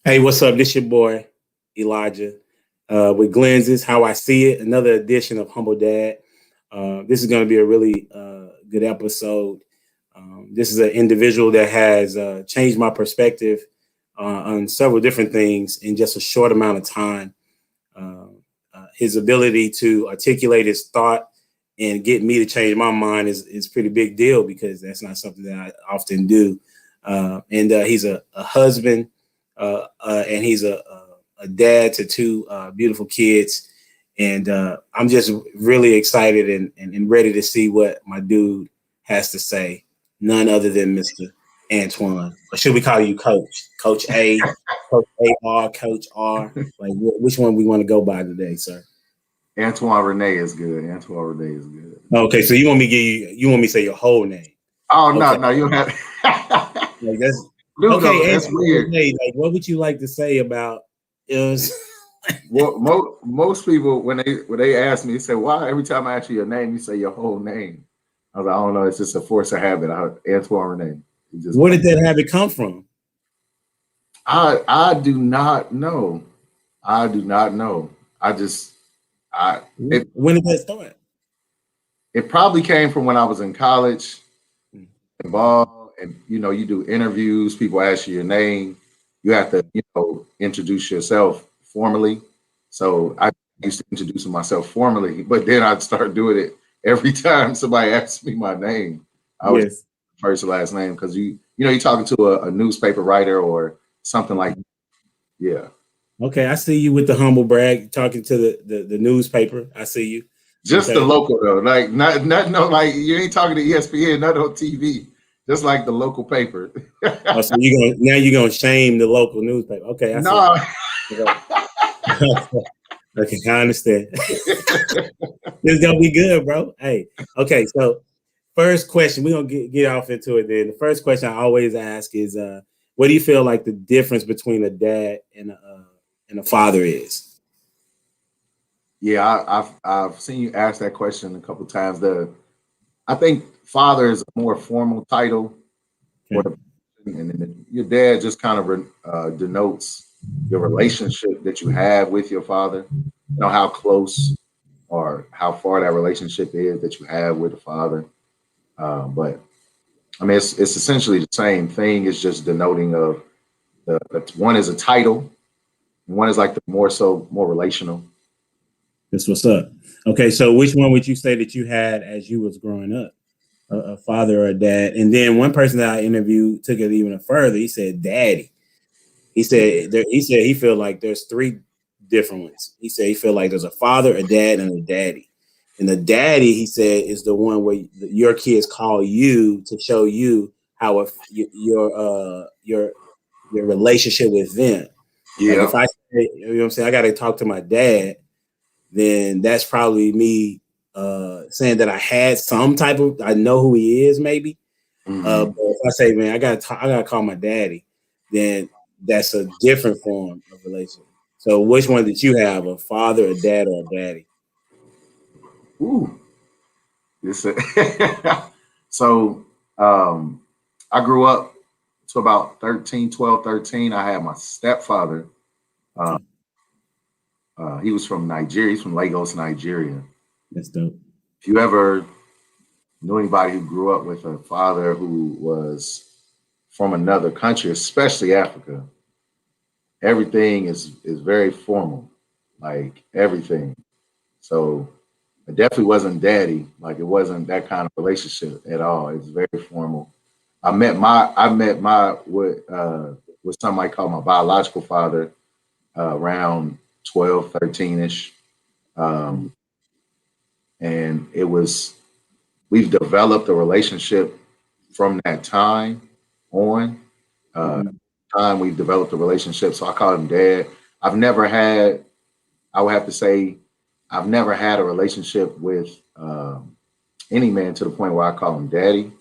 Hey, what's up? This your boy Elijah with Glenz's How I See It. Another edition of Humble Dad. This is going to be a really good episode. This is an individual that has changed my perspective on several different things in just a short amount of time. His ability to articulate his thought and get me to change my mind is pretty big deal because that's not something that I often do. And he's a husband. And he's a dad to two beautiful kids. And I'm just really excited and ready to see what my dude has to say. None other than Mr. Antoine. Or should we call you Coach? Coach A, Coach AR, Coach R. Like, which one we want to go by today, sir? Antoine Renee is good. Antoine Renee is good. Okay, so you want me to you want me to say your whole name? Oh no, Okay. no, you don't have. Like that's Dude, okay. no, that's weird. Renee, like, what would you like to say about it? Well, most people when they ask me, they say, "Why every time I ask you your name, you say your whole name?" I was like, "I don't know. It's just a force of habit." Antoine Renee. Where did that habit come from? I do not know. I do not know. When did that start? It probably came from when I was in college, involved, and you do interviews. People ask you your name. You have to introduce yourself formally. So I used to introduce myself formally, but then I'd start doing it every time somebody asked me my name. I would first and last name because you're talking to a newspaper writer or something like that. Yeah. Okay, I see you with the humble brag talking to the newspaper. I see you. Just the local though, like not no, like you ain't talking to ESPN, not on TV. Just like the local paper. Oh, so you're gonna shame the local newspaper. Okay, I see. Okay, I understand. This is gonna be good, bro. Hey, okay, so first question, we're gonna get off into it then. The first question I always ask is what do you feel like the difference between a dad and a father is? Yeah, I've seen you ask that question a couple times. I think father is a more formal title for the person, and then your dad just kind of denotes your relationship that you have with your father. You know how close or how far that relationship is that you have with the father. But I mean, it's essentially the same thing. It's just denoting of one is a title, and one is like the more relational. That's what's up. Okay, so which one would you say that you had as you was growing up? A father or a dad? And then one person that I interviewed took it even further. He said daddy. He said he feel like there's three different ones. He said he feel like there's a father, a dad, and a daddy. And the daddy, he said, is the one where your kids call you to show you how your relationship with them. Yeah. Like if I say, you know what I'm saying, I got to talk to my dad, then that's probably me saying that I had some type of, I know who he is maybe. But if I say, man, I gotta call my daddy, then that's a different form of relationship. So which one did you have, a father, a dad, or a daddy? Ooh. So I grew up to about 12, 13. I had my stepfather. He was from Nigeria. He's from Lagos, Nigeria. That's dope. If you ever knew anybody who grew up with a father who was from another country, especially Africa, everything is very formal, like everything. So it definitely wasn't daddy. Like it wasn't that kind of relationship at all. It's very formal. I met my what some might call my biological father around 12, 13-ish. And we've developed a relationship from that time on. Time we've developed a relationship. So I call him dad. I would have to say, I've never had a relationship with any man to the point where I call him daddy.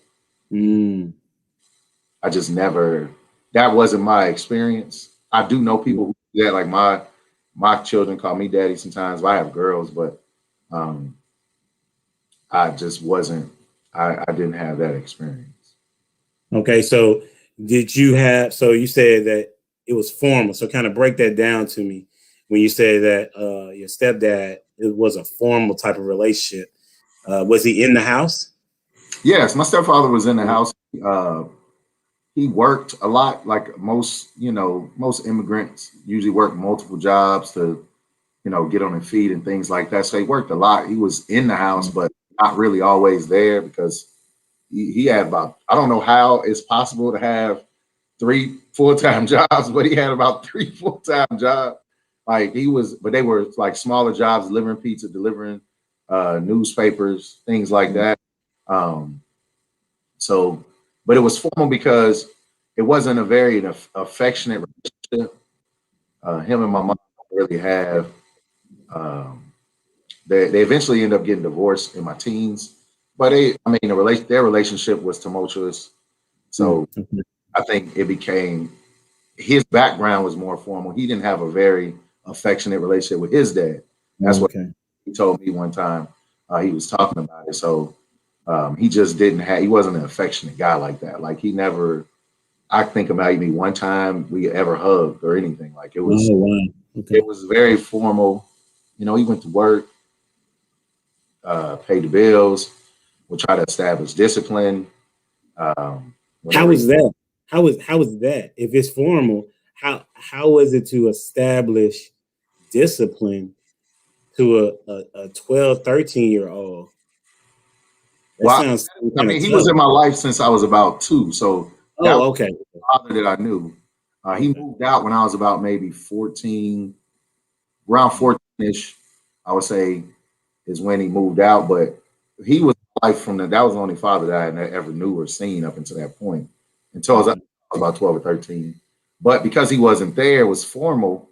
I just never, that wasn't my experience. I do know people who do that, like my children call me daddy sometimes. I have girls, but I just wasn't, I didn't have that experience. Okay, so did you have, so you said that it was formal. So kind of break that down to me when you say that your stepdad, it was a formal type of relationship. Was he in the house? Yes, my stepfather was in the house. He worked a lot, like most immigrants usually work multiple jobs to, get on their feet and things like that. So he worked a lot. He was in the house, but not really always there because he had about, I don't know how it's possible to have 3 full-time jobs, but he had about 3 full-time jobs. Like but they were like smaller jobs, delivering pizza, delivering newspapers, things like that. Um, so, but it was formal because it wasn't a very affectionate relationship. Him and my mom don't really have. Um, they eventually end up getting divorced in my teens, but their relationship was tumultuous. So I think it became, his background was more formal. He didn't have a very affectionate relationship with his dad. That's what he told me one time. He was talking about it. So he just he wasn't an affectionate guy like that. Like he never, I think about maybe one time we ever hugged or anything. Like it was, it was very formal. He went to work, paid the bills, would try to establish discipline. How was that? How was that? If it's formal, how was it to establish discipline to a 12, 13-year-old? Well, he was in my life since I was about 2. So that was the father that I knew. He moved out when I was about maybe 14, around 14-ish, I would say, is when he moved out. But he was life that was the only father that I ever knew or seen up until that point, until I was about 12 or 13. But because he wasn't there, it was formal.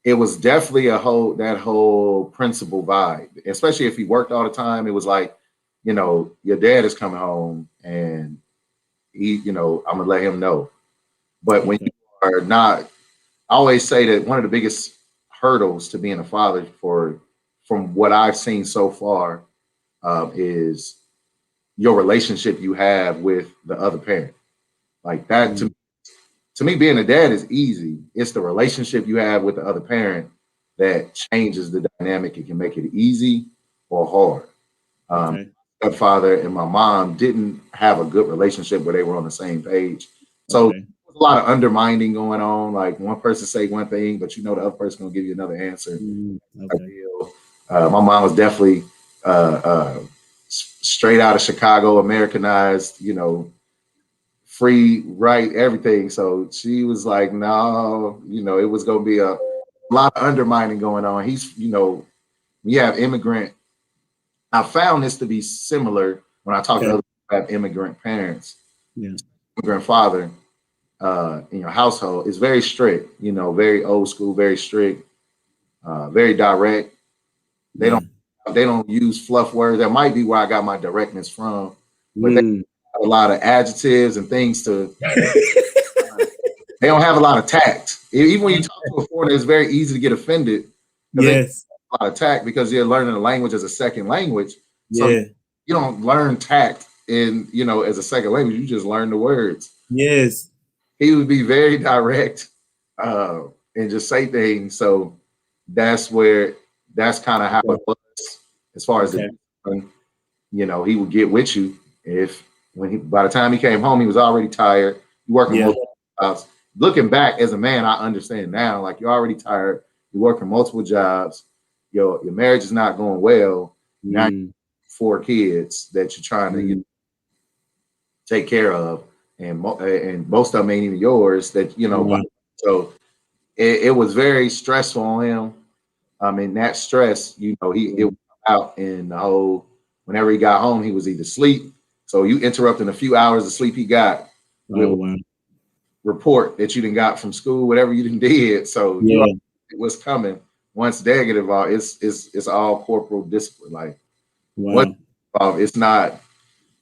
It was definitely that whole principal vibe, especially if he worked all the time. It was like, your dad is coming home and I'm gonna let him know. But when you are not, I always say that one of the biggest hurdles to being a father from what I've seen so far, is your relationship you have with the other parent. Like that to me, being a dad is easy. It's the relationship you have with the other parent that changes the dynamic. It can make it easy or hard. Stepfather and my mom didn't have a good relationship where they were on the same page. So there was a lot of undermining going on. Like one person say one thing, but the other person will give you another answer. My mom was definitely straight out of Chicago, Americanized, free, right, everything. So she was like, no, it was going to be a lot of undermining going on. We have immigrant. I found this to be similar when I talk to other people who have immigrant parents. Immigrant father in your household is very strict, very old school, very strict, very direct. They don't use fluff words. That might be where I got my directness from, but they have a lot of adjectives and things to. They don't have a lot of tact. Even when you talk to a foreigner, it's very easy to get offended. Yes, a lot of tact because you're learning a language as a second language. So you don't learn tact as a second language. You just learn the words. Yes, he would be very direct and just say things. So that's kind of how it was as far as he would get with you by the time he came home, he was already tired. You working multiple jobs. Looking back as a man, I understand now. Like you're already tired. You're working multiple jobs. Your marriage is not going well. Now you have 4 kids that you're trying to take care of, and most of them ain't even yours. So it was very stressful on him. That stress, it was out in the whole. Whenever he got home, he was either asleep. So you interrupting a few hours of sleep he got. Report that you didn't got from school, whatever you didn't did. So it was coming. Once dad get involved, it's all corporal discipline. Like it's not.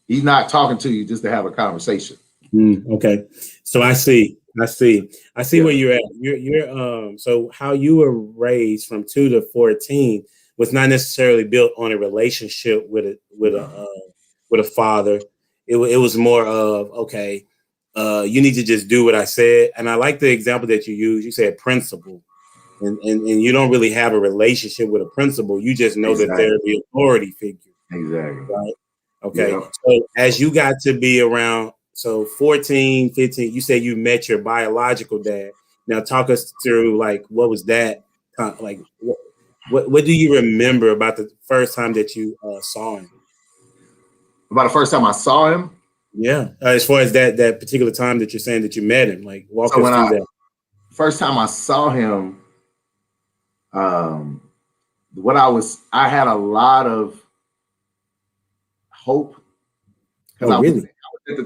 He's not talking to you just to have a conversation. Okay, so I see where you're at. You're so how you were raised from 2 to 14 was not necessarily built on a relationship with a father. It was more of, okay, you need to just do what I said. And I like the example that you used. You said principal. And you don't really have a relationship with a principal. You just know that they're the authority figure. Exactly. Right. Okay. Yep. So as you got to be around, so 14, 15, you said you met your biological dad. Now talk us through like, what was that? Like, what do you remember about the first time that you saw him? About the first time I saw him? Yeah. As far as that particular time that you're saying that you met him, like walk us through that. First time I saw him, I had a lot of hope. Oh, really? At the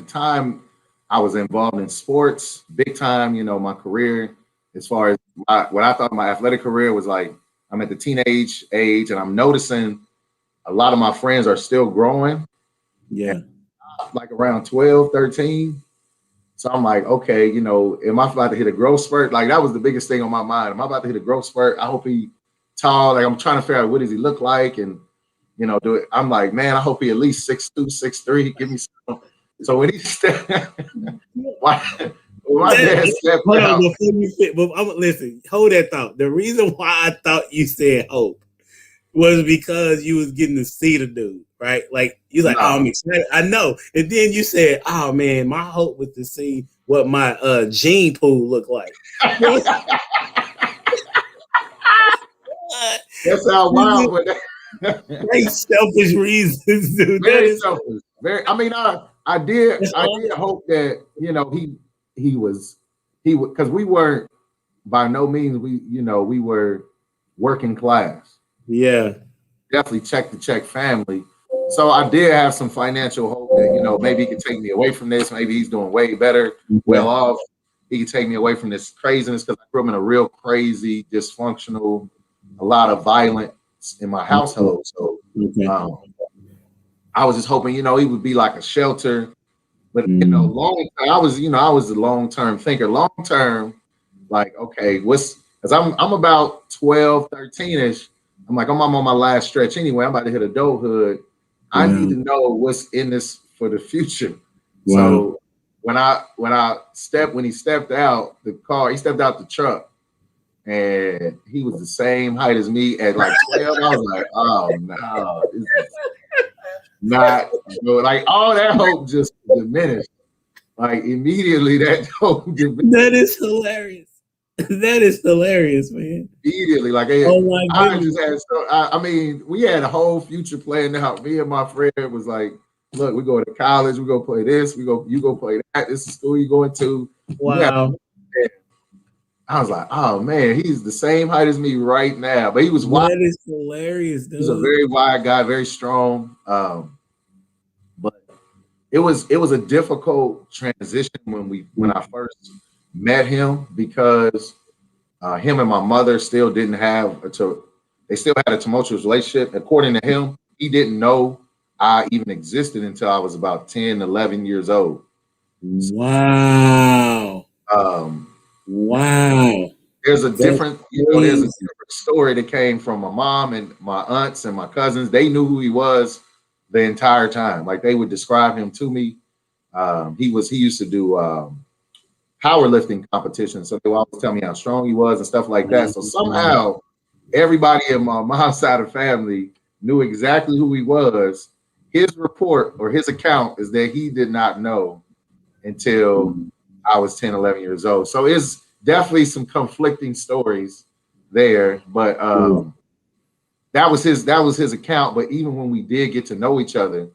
time, I was involved in sports big time. You know, my career, as far as what I thought my athletic career was like, I'm at the teenage age, and I'm noticing a lot of my friends are still growing. Yeah. Like around 12, 13. So I'm like, okay, you know, am I about to hit a growth spurt? Like that was the biggest thing on my mind. Am I about to hit a growth spurt? I hope he tall. Like I'm trying to figure out what does he look like, and you know, do it. I'm like, man, I hope he at least 6'2", 6'3". Give me some. So when he stepped, my dad stepped out. Listen, hold that thought. The reason why I thought you said hope was because you was getting to see the dude, right? Like you're like, oh, I'm excited. I know. And then you said, oh man, my hope was to see what my gene pool looked like. That's how wild. Very selfish reasons, dude. Very selfish. Very. I mean, I did hope that you know he would because we weren't by no means we were working class. Yeah, definitely check to check family. So I did have some financial hope that maybe he could take me away from this. Maybe he's doing way better, well off. He could take me away from this craziness because I grew up in a real crazy, dysfunctional, a lot of violence in my household. So I was just hoping, he would be like a shelter. But long term, I was a long-term thinker. Long term, like, okay, because I'm about 12, 13-ish. I'm like, I'm on my last stretch anyway. I'm about to hit adulthood. I need to know what's in this for the future. So when he stepped out the car, he stepped out the truck, and he was the same height as me at like 12. I was like, oh no, this is not good. Like all that hope just diminished. Like immediately that hope diminished. That is hilarious. That is hilarious, man. Immediately, like I just had I mean, we had a whole future planned out. Me and my friend was like, look, we go to college, we go play this, you go play that. This is school you going to. Wow. I was like, oh man, he's the same height as me right now. But he was wide. That is hilarious, dude. He's a very wide guy, very strong. But it was a difficult transition when I first met him because him and my mother still didn't have they still had a tumultuous relationship. According to him, he didn't know I even existed until I was about 10, 11 years old. Wow. Wow. There's a different, there's a different story that came from my mom and my aunts and my cousins. They knew who he was the entire time. Like they would describe him to me. He used to do powerlifting competitions. So they would always tell me how strong he was and stuff like that. So somehow everybody in my mom's side of the family knew exactly who he was. His report or his account is that he did not know until I was 10, 11 years old. So it's definitely some conflicting stories there. But that was his account. But even when we did get to know each other,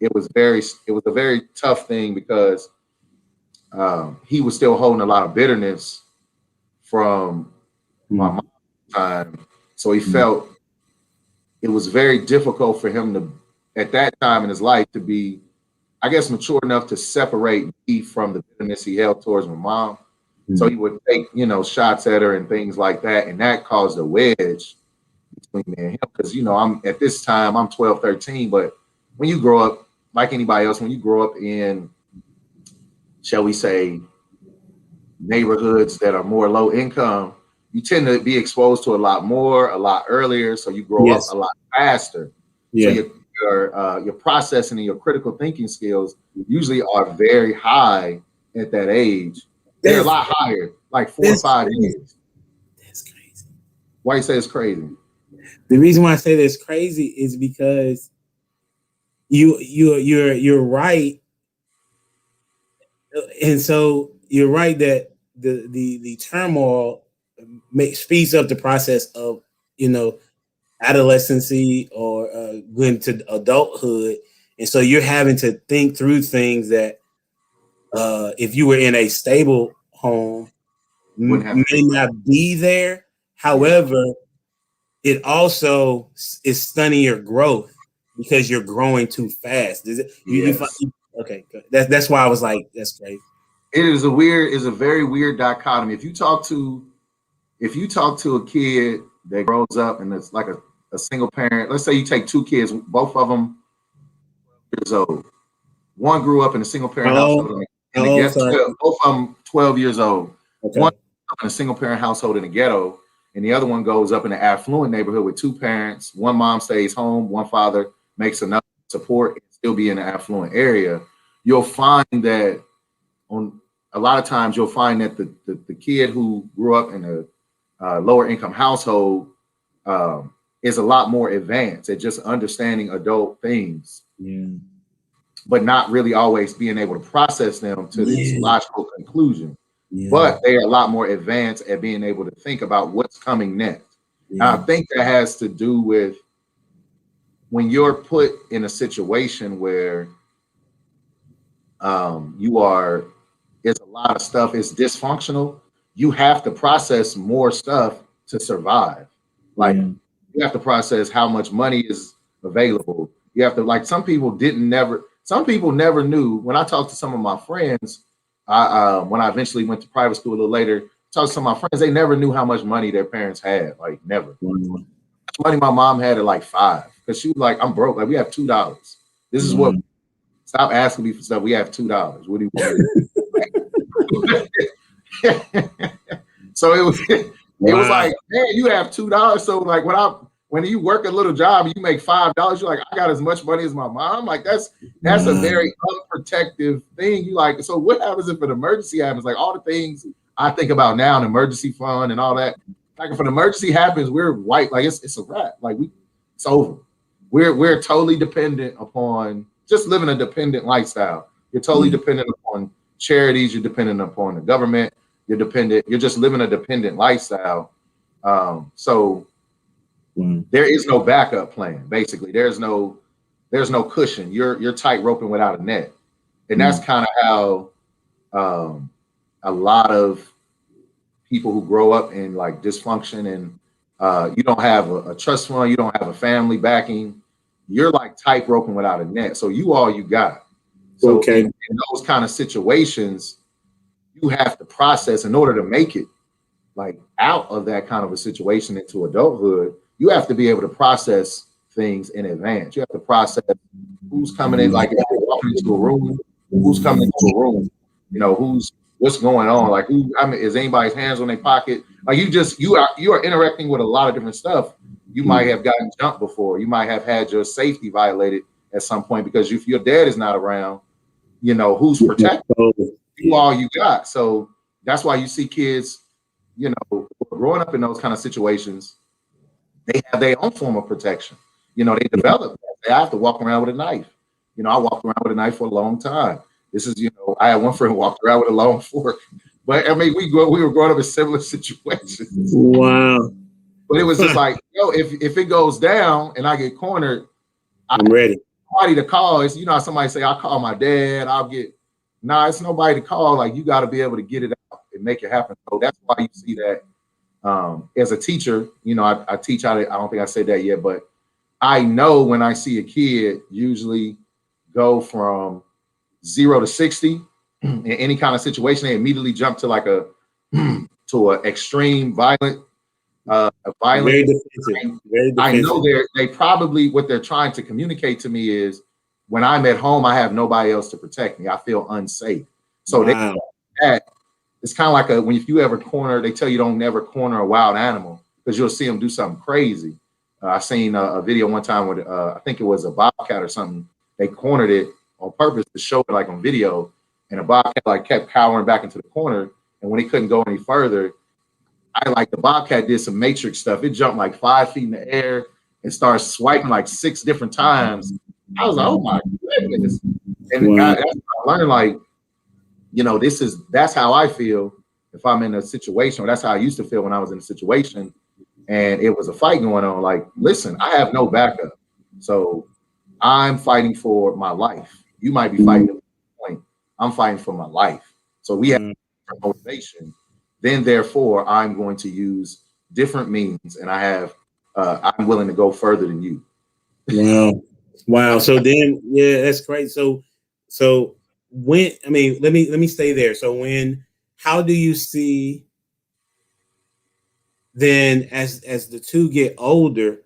it was a very tough thing because he was still holding a lot of bitterness from my mom's time. So he felt it was very difficult for him to, at that time in his life, to be, I guess, mature enough to separate me from the bitterness he held towards my mom. So he would take, shots at her and things like that. And that caused a wedge between me and him. Because, I'm at this time, I'm 12, 13. But when you grow up, like anybody else, when you grow up in, shall we say, neighborhoods that are more low income, you tend to be exposed to a lot more, a lot earlier. So you grow up a lot faster. So your your processing and your critical thinking skills usually are very high at that age. They're a lot higher, like 4 or 5 years. That's crazy. Why you say it's crazy? The reason why I say that's crazy is because you're right, and so you're right that the turmoil speeds up the process of adolescency or going to adulthood, and so you're having to think through things that if you were in a stable home may not be there. However, it also is stunning your growth because you're growing too fast. Is it? Okay, good. That's why I was like, that's crazy. It is a very weird dichotomy. If you talk to a kid that grows up and it's like a single parent, let's say you take 2 kids, both of them years old. One grew up in a single parent household, both of them 12 years old. Okay. One in a single parent household in the ghetto, and the other one goes up in an affluent neighborhood with 2 parents. One mom stays home, one father makes enough support and still be in an affluent area. You'll find that a lot of times you'll find that the kid who grew up in a lower income household is a lot more advanced at just understanding adult things, but not really always being able to process them to this logical conclusion. But they are a lot more advanced at being able to think about what's coming next. And I think that has to do with when you're put in a situation where it's a lot of stuff, it's dysfunctional, you have to process more stuff to survive. Like you have to process how much money is available. You have to, like, some people never knew. When I talked to some of my friends, when I eventually went to private school a little later, talked to some of my friends, they never knew how much money their parents had. Like, never. How much money my mom had at like 5, because she was like, I'm broke. Like, we have $2. This is what. Stop asking me for stuff. We have $2. What do you want? So it was like, man, you have $2. So like when you work a little job, you make $5. You're like, I got as much money as my mom. Like that's a very unprotective thing. You like, so what happens if an emergency happens? Like all the things I think about now, an emergency fund and all that. Like if an emergency happens, we're white. Like it's a wrap. Like it's over. We're totally dependent upon just living a dependent lifestyle. You're totally dependent upon charities. You're dependent upon the government. You're just living a dependent lifestyle. So there is no backup plan. Basically, there's no cushion. You're tight roping without a net, and that's kind of how a lot of people who grow up in like dysfunction and you don't have a trust fund, you don't have a family backing. You're like tight roping without a net. So all you got. So in those kind of situations, you have to process in order to make it like out of that kind of a situation into adulthood. You have to be able to process things in advance. You have to process who's coming in, like if you're walking into a room, who's coming into a room, what's going on, like is anybody's hands on their pocket? Like you are interacting with a lot of different stuff. You might have gotten jumped before. You might have had your safety violated at some point because if your dad is not around, who's protecting you? All you got. So that's why you see kids, growing up in those kind of situations, they have their own form of protection. They develop. They have to walk around with a knife. I walked around with a knife for a long time. This is, I had one friend who walked around with a long fork. But I mean, we were growing up in similar situations. Wow. But it was just like, if it goes down and I get cornered, I'm ready. Nobody to call. It's, somebody say, I'll call my dad. It's nobody to call. Like, you got to be able to get it out and make it happen. So that's why you see that as a teacher, I teach how to, I don't think I said that yet, but I know when I see a kid usually go from 0 to 60 in any kind of situation, they immediately jump to like to an extreme violent. Very defensive. I know they probably, what they're trying to communicate to me is when I'm at home, I have nobody else to protect me. I feel unsafe. So it's kind of like if you ever corner, they tell you don't never corner a wild animal because you'll see them do something crazy. I seen a video one time with I think it was a bobcat or something. They cornered it on purpose to show it like on video, and a bobcat like kept cowering back into the corner. And when he couldn't go any further, the bobcat did some matrix stuff. It jumped like 5 feet in the air and started swiping like 6 different times. I was like, oh my goodness. And Wow. that's what I learned, like, you know, that's how I feel if I'm in a situation, or that's how I used to feel when I was in a situation and it was a fight going on. Like, listen, I have no backup. So I'm fighting for my life. You might be fighting at a point. I'm fighting for my life. So we have motivation. Then therefore I'm going to use different means, and I'm willing to go further than you. Wow. So then, yeah, that's great. So when, I mean, let me stay there. So how do you see then as the two get older,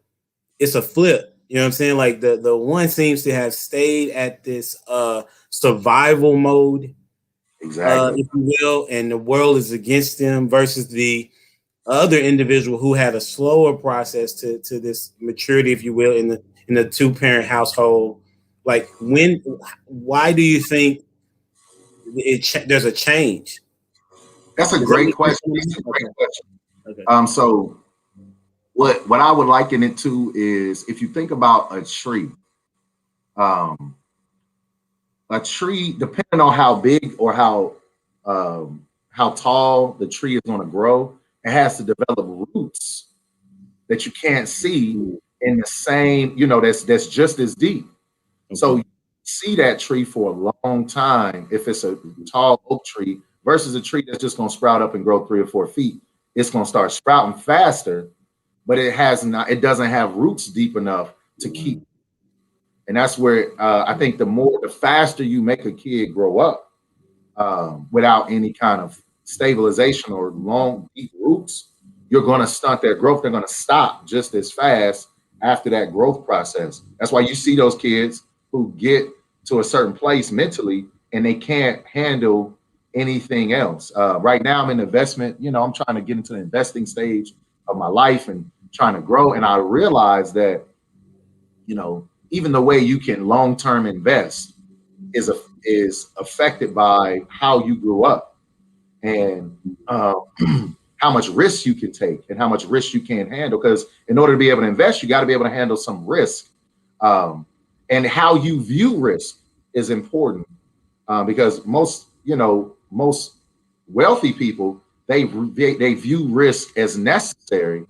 it's a flip? You know what I'm saying? Like the one seems to have stayed at this survival mode, Exactly. if you will, and the world is against them, versus the other individual who had a slower process to this maturity, if you will, in the 2-parent household. Like, why do you think there's a change? That's a Does that great make sense? question. That's a great question. Okay. So what I would liken it to is, if you think about a tree, depending on how big or how tall the tree is going to grow, it has to develop roots that you can't see in the same, you know, that's just as deep. Okay. So you see that tree for a long time if it's a tall oak tree versus a tree that's just going to sprout up and grow 3 or 4 feet. It's going to start sprouting faster, but it doesn't have roots deep enough to keep. And that's where I think the faster you make a kid grow up without any kind of stabilization or long, deep roots, you're going to stunt their growth. They're going to stop just as fast after that growth process. That's why you see those kids who get to a certain place mentally and they can't handle anything else. Right now I'm in investment. You know, I'm trying to get into the investing stage of my life and trying to grow. And I realized that, you know, even the way you can long-term invest is affected by how you grew up and how much risk you can take and how much risk you can handle. Because in order to be able to invest, you got to be able to handle some risk. And how you view risk is important because most wealthy people, they view risk as necessary,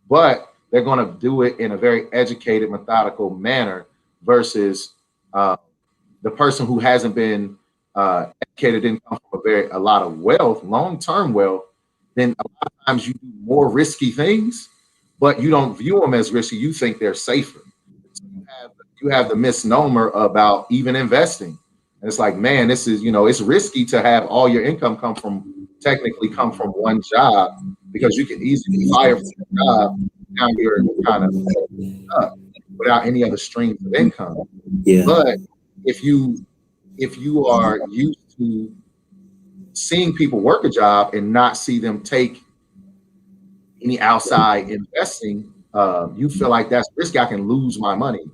but they're going to do it in a very educated, methodical manner versus the person who hasn't been educated, didn't come from a lot of wealth, long-term wealth. Then a lot of times you do more risky things, but you don't view them as risky. You think they're safer. So you have the misnomer about even investing. And it's like, man, this is, it's risky to have all your income come from one job, because you can easily fire from the job. Now you're kind of up without any other streams of income. Yeah. But if you are used to seeing people work a job and not see them take any outside investing, you feel like that's risky. I can lose my money.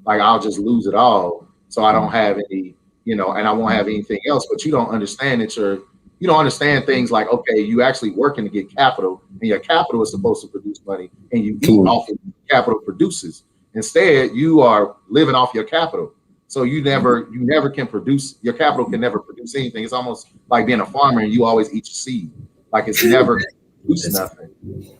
Like, I'll just lose it all. So I don't have any, and I won't have anything else. But you don't understand that you don't understand things like, okay, you actually working to get capital, and your capital is supposed to produce money, and you eat off what capital produces. Instead, you are living off your capital. So you never can produce, your capital can never produce anything. It's almost like being a farmer and you always eat your seed. Like, it's never produce nothing.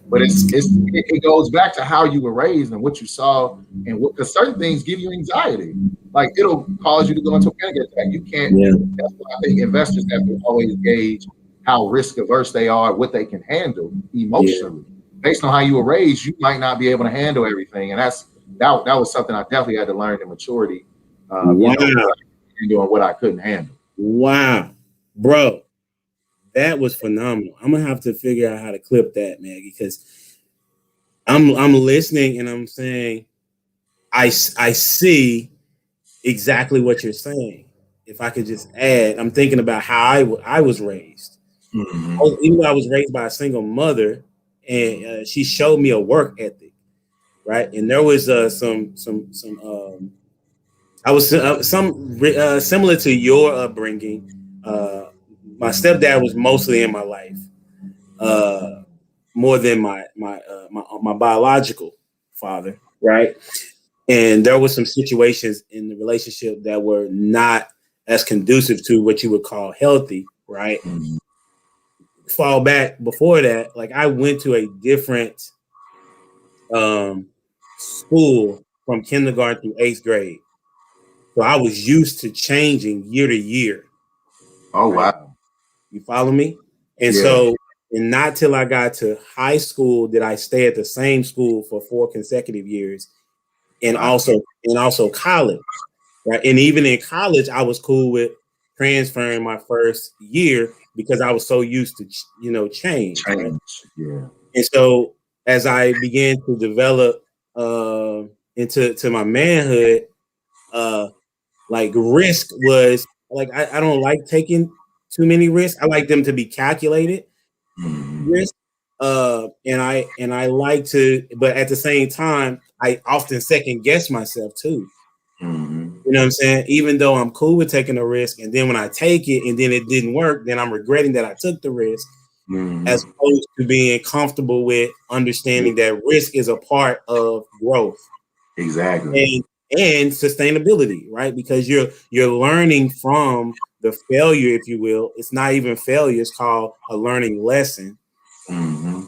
But it goes back to how you were raised and what you saw, and because certain things give you anxiety. Like, it'll cause you to go into a panic attack. You can't. Yeah. That's why I think investors have to always gauge how risk averse they are, what they can handle emotionally. Yeah. Based on how you were raised, you might not be able to handle everything, and that was something I definitely had to learn in maturity. Wow. Doing what I couldn't handle. Wow, bro, that was phenomenal. I'm gonna have to figure out how to clip that, man, because I'm listening and I'm saying I see exactly what you're saying. If I could just add, I'm thinking about how I was raised. Mm-hmm. Even though I was raised by a single mother, and she showed me a work ethic. right? And there was I was similar to your upbringing. My stepdad was mostly in my life, uh, more than my biological father, right? And there were some situations in the relationship that were not as conducive to what you would call healthy, right? Mhm. Fall back before that, like I went to a different school from kindergarten through eighth grade. So I was used to changing year to year, Oh, right? wow. You follow me? And Yeah. so, and not till I got to high school did I stay at the same school for 4 consecutive years, and Wow. also college, right? And even in college, I was cool with transferring my first year because I was so used to change, right? Change. Yeah. And so as I began to develop into my manhood, uh, like risk was like I don't like taking too many risks. I like them to be calculated Mhm. risk. And I like to, but at the same time, I often second guess myself too. Mhm. You know what I'm saying? Even though I'm cool with taking a risk, and then when I take it and then it didn't work, then I'm regretting that I took the risk, as Mhm. opposed to being comfortable with Yeah. understanding that risk is a part of growth Exactly. and sustainability, right? Because you're learning from the failure, if you will. It's not even failure, it's called a learning lesson. Mhm.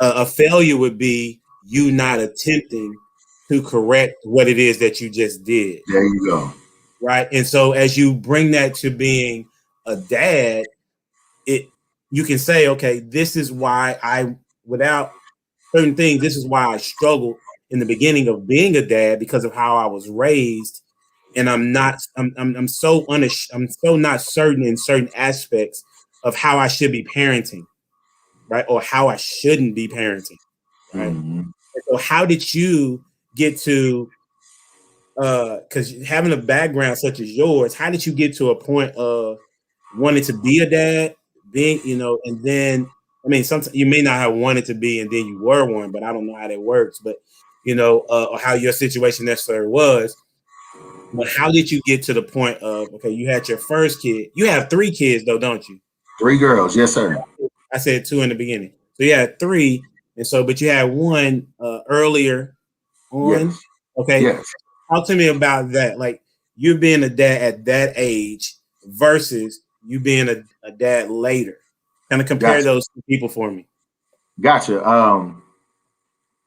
A failure would be you not attempting to correct what it is that you just did, There you go. right? And so as you bring that to being a dad, it you can say, okay, this is why without certain things, this is why I struggled in the beginning of being a dad because of how I was raised, and I'm so not certain in certain aspects of how I should be parenting, right, or how I shouldn't be parenting, right. Mhm. And so, how did you get to? Because having a background such as yours, how did you get to a point of wanting to be a dad, being, and then, I mean, sometimes you may not have wanted to be, and then you were one, but I don't know how that works, but or how your situation necessarily was. But how did you get to the point of, okay, you had your first kid? You have 3 kids though, don't you? 3 girls. Yes, sir. I said 2 in the beginning, so you had 3, and so but you had one earlier on. Yes. Okay, Yes. talk to me about that. Like you being a dad at that age versus you being a dad later. Kind of compare Gotcha. those two people for me. Gotcha.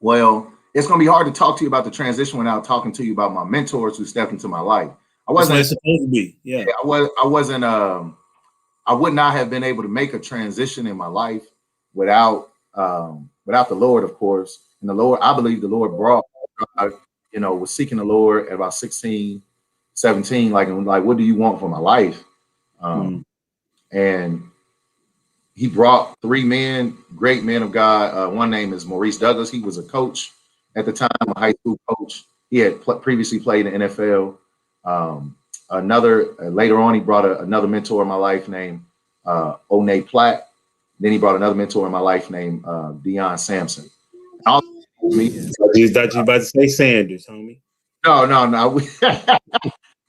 Well, it's gonna be hard to talk to you about the transition without talking to you about my mentors who stepped into my life. I That's what wasn't. it's supposed to be. Yeah. I wasn't. I would not have been able to make a transition in my life without the Lord, of course. And the Lord, I believe the Lord brought. I, was seeking the Lord at about 16, 17. Like, what do you want for my life? Mm. And he brought 3 men, great men of God. One name is Maurice Douglas. He was a coach at the time, a high school coach. He had previously played in the NFL. Later on, he brought another mentor in my life named O'Nay Platt. Then he brought another mentor in my life named Deion Sampson. Also, me, You thought you about to say Sanders, homie. no.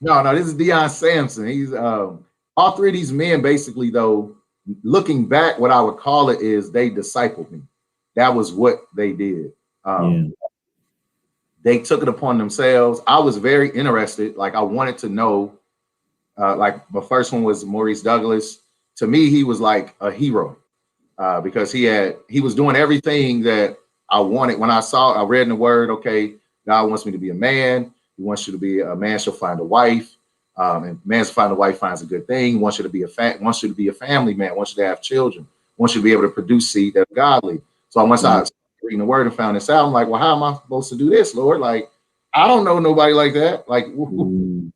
No. This is Deion Sampson. He's all 3 of these men basically, though. Looking back, what I would call it is they discipled me. That was what they did. Yeah. They took it upon themselves. I was very interested. Like I wanted to know. Like my first one was Maurice Douglas. To me, he was like a hero because he was doing everything that I wanted. When I read in the Word, okay, God wants me to be a man. He wants you to be a man shall find a wife. And man shall find a wife finds a good thing. He wants you to be wants you to be a family man. Wants you to have children. Wants you to be able to produce seed that are godly. So once I started reading the Word and found this out, I'm like, well, how am I supposed to do this, Lord? Like, I don't know nobody like that. Like, Mm.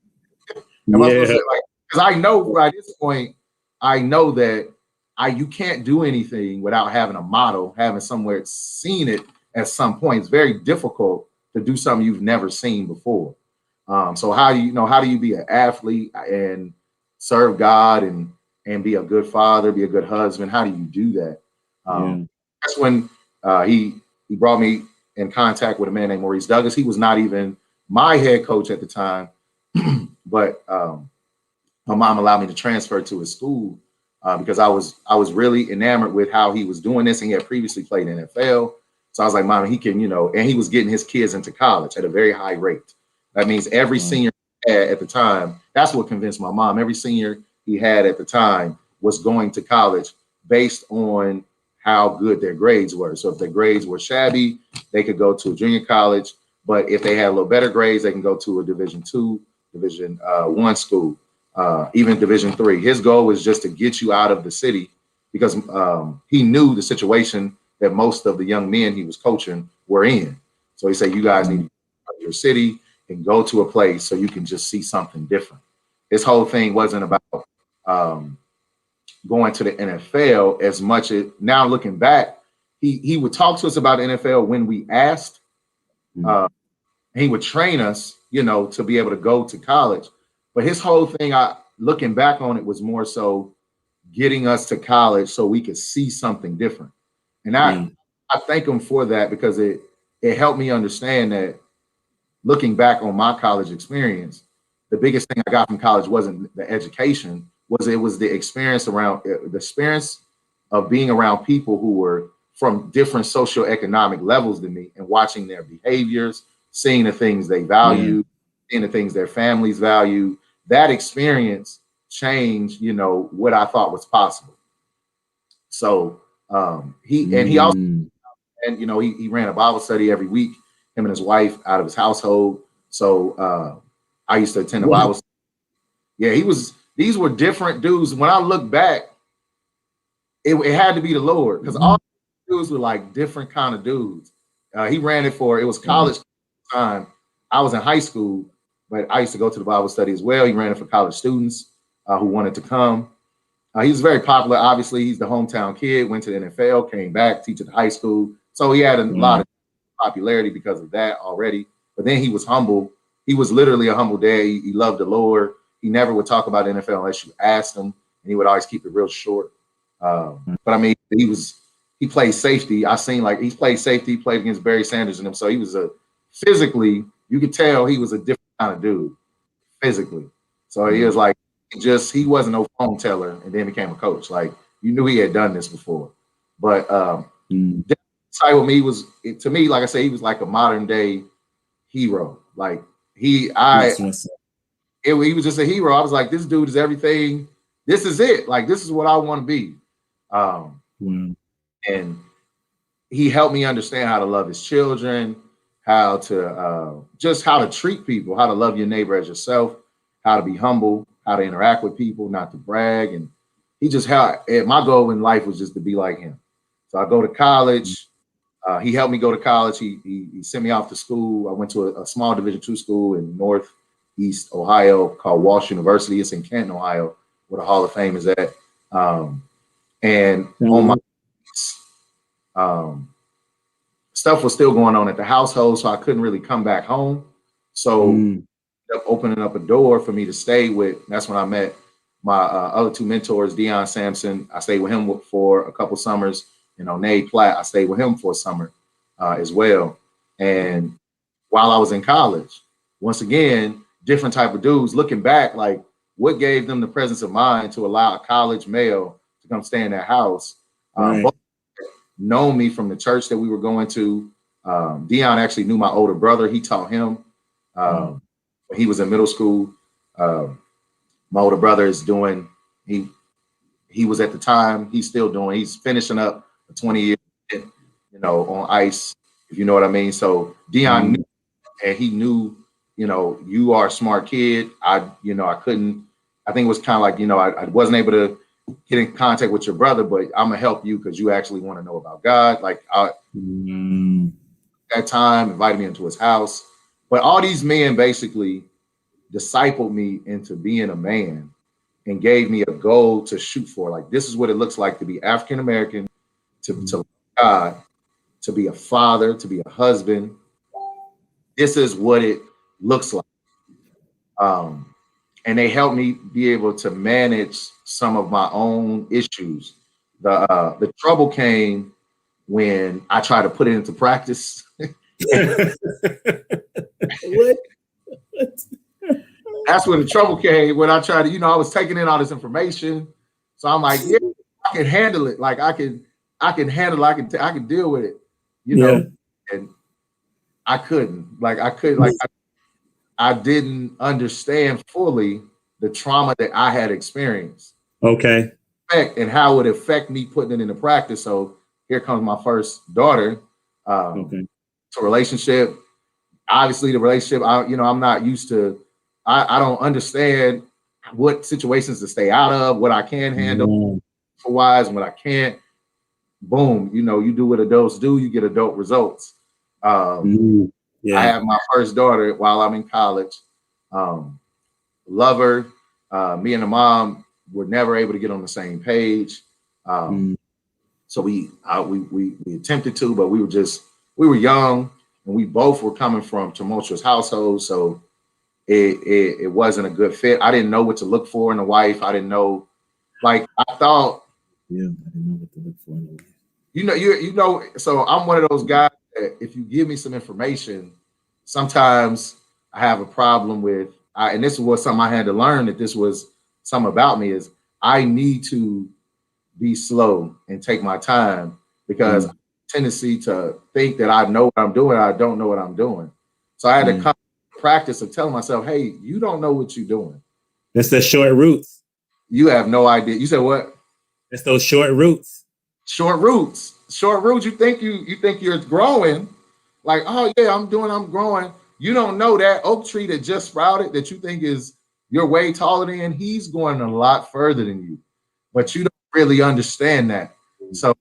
am I supposed Yeah. to like? Because I know by this point, I know that you can't do anything without having a model, having somewhere seen it at some point. It's very difficult to do something you've never seen before. So how do you be an athlete and serve God and be a good father, be a good husband? How do you do that? Yeah. That's when he brought me. in contact with a man named Maurice Douglas. He was not even my head coach at the time, but my mom allowed me to transfer to his school because I was really enamored with how he was doing this, and he had previously played NFL. So I was like, Mom, he can, and he was getting his kids into college at a very high rate. That means every senior he had at the time, that's what convinced my mom. Every senior he had at the time was going to college based on how good their grades were. So if their grades were shabby, they could go to a junior college. But if they had a little better grades, they can go to a Division II, Division I school, even Division III. His goal was just to get you out of the city because he knew the situation that most of the young men he was coaching were in. So he said, you guys need to get out of your city and go to a place so you can just see something different. His whole thing wasn't about going to the NFL as much as, now looking back, he would talk to us about the NFL when we asked. He would train us, to be able to go to college. But his whole thing, looking back on it, was more so getting us to college so we could see something different. And I thank him for that because it helped me understand that looking back on my college experience, the biggest thing I got from college wasn't the education, it was the experience of being around people who were from different socioeconomic levels than me and watching their behaviors, seeing the things they value, seeing the things their families value. That experience changed, what I thought was possible. So he also, he ran a Bible study every week, him and his wife out of his household. So I used to attend the Bible study. Yeah, these were different dudes. When I look back, it had to be the Lord because all dudes were like different kind of dudes. He ran it was college time. I was in high school, but I used to go to the Bible study as well. He ran it for college students who wanted to come. He was very popular. Obviously, he's the hometown kid, went to the NFL, came back, teach at high school. So he had a lot of popularity because of that already. But then he was humble. He was literally a humble dad. He loved the Lord. He never would talk about NFL unless you asked him, and he would always keep it real short. But I mean, he played safety. I seen he played safety, played against Barry Sanders and him. So he was physically, you could tell he was a different kind of dude physically. So he was he wasn't no phone teller and then became a coach. You knew he had done this before. But side with me to me, like I say, he was like a modern day hero. He was just a hero. I was like, this dude is everything. This is it. This is what I want to be. And he helped me understand how to love his children, how to treat people, how to love your neighbor as yourself, how to be humble, how to interact with people, not to brag. And my goal in life was just to be like him. So I go to college. He helped me go to college. He sent me off to school. I went to a small Division II school in Northeast Ohio called Walsh University. It's in Canton, Ohio, where the Hall of Fame is at. And on my stuff was still going on at the household, so I couldn't really come back home. So opening up a door for me to stay with. That's when I met my other two mentors, Deion Sampson. I stayed with him for a couple summers. Nate Platt, I stayed with him for a summer as well. And while I was in college, once again, different type of dudes. Looking back, what gave them the presence of mind to allow a college male to come stay in their house? Both known me from the church that we were going to. Deion actually knew my older brother. He taught him when he was in middle school. My older brother is doing, he was at the time, he's finishing up a 20-year, on ice, if you know what I mean. So Deion knew, and he knew, you are a smart kid. I think it was kind of I wasn't able to get in contact with your brother, but I'm gonna help you because you actually want to know about God. That time invited me into his house. But all these men basically discipled me into being a man and gave me a goal to shoot for. This is what it looks like to be African American, to love God, to be a father, to be a husband. This is what it looks like. And they helped me be able to manage some of my own issues. The trouble came when I tried to put it into practice What? That's when the trouble came, when I tried to, I was taking in all this information. So I'm like, yeah, I can handle it. Like I can handle it. I can deal with it, Yeah. and I couldn't. Like I could, like I didn't understand fully the trauma that I had experienced. Okay. And how it would affect me putting it into practice. So here comes my first daughter. Okay. So relationship, obviously the relationship, I'm not used to, I don't understand what situations to stay out of, what I can handle for wise and what I can't. Boom, you do what adults do, you get adult results. Yeah. I have my first daughter while I'm in college. Love her. Me and the mom were never able to get on the same page. So we attempted to, but we were young, and we both were coming from tumultuous households. So it wasn't a good fit. I didn't know what to look for in a wife. I didn't know, like I thought. Yeah, I didn't know what to look for in a wife. So I'm one of those guys that if you give me some information, sometimes I have a problem with, and this was something I had to learn, that this was something about me, is I need to be slow and take my time, because I have a tendency to think that I know what I'm doing. I don't know what I'm doing. So I had to come to practice of telling myself, hey, you don't know what you're doing. That's the short roots. You have no idea. You said what? That's those short roots. Short roots. You think you're growing, like, oh yeah, I'm growing. You don't know that oak tree that just sprouted, that you think is you're way taller than, he's going a lot further than you, but you don't really understand that. So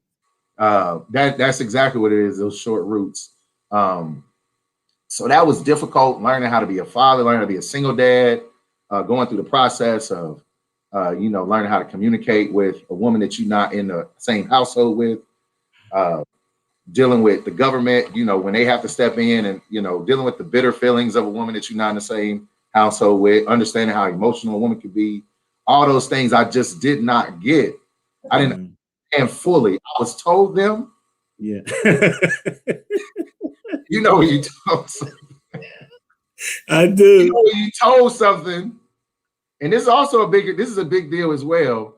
that's exactly what it is, those short roots. So that was difficult, learning how to be a father, learning how to be a single dad, going through the process of learning how to communicate with a woman that you're not in the same household with, dealing with the government, when they have to step in, and, dealing with the bitter feelings of a woman that you're not in the same household with, understanding how emotional a woman could be. All those things I just did not get. I didn't understand fully. I was told them. Yeah. You told something. I do. You told something. And this is a big deal as well.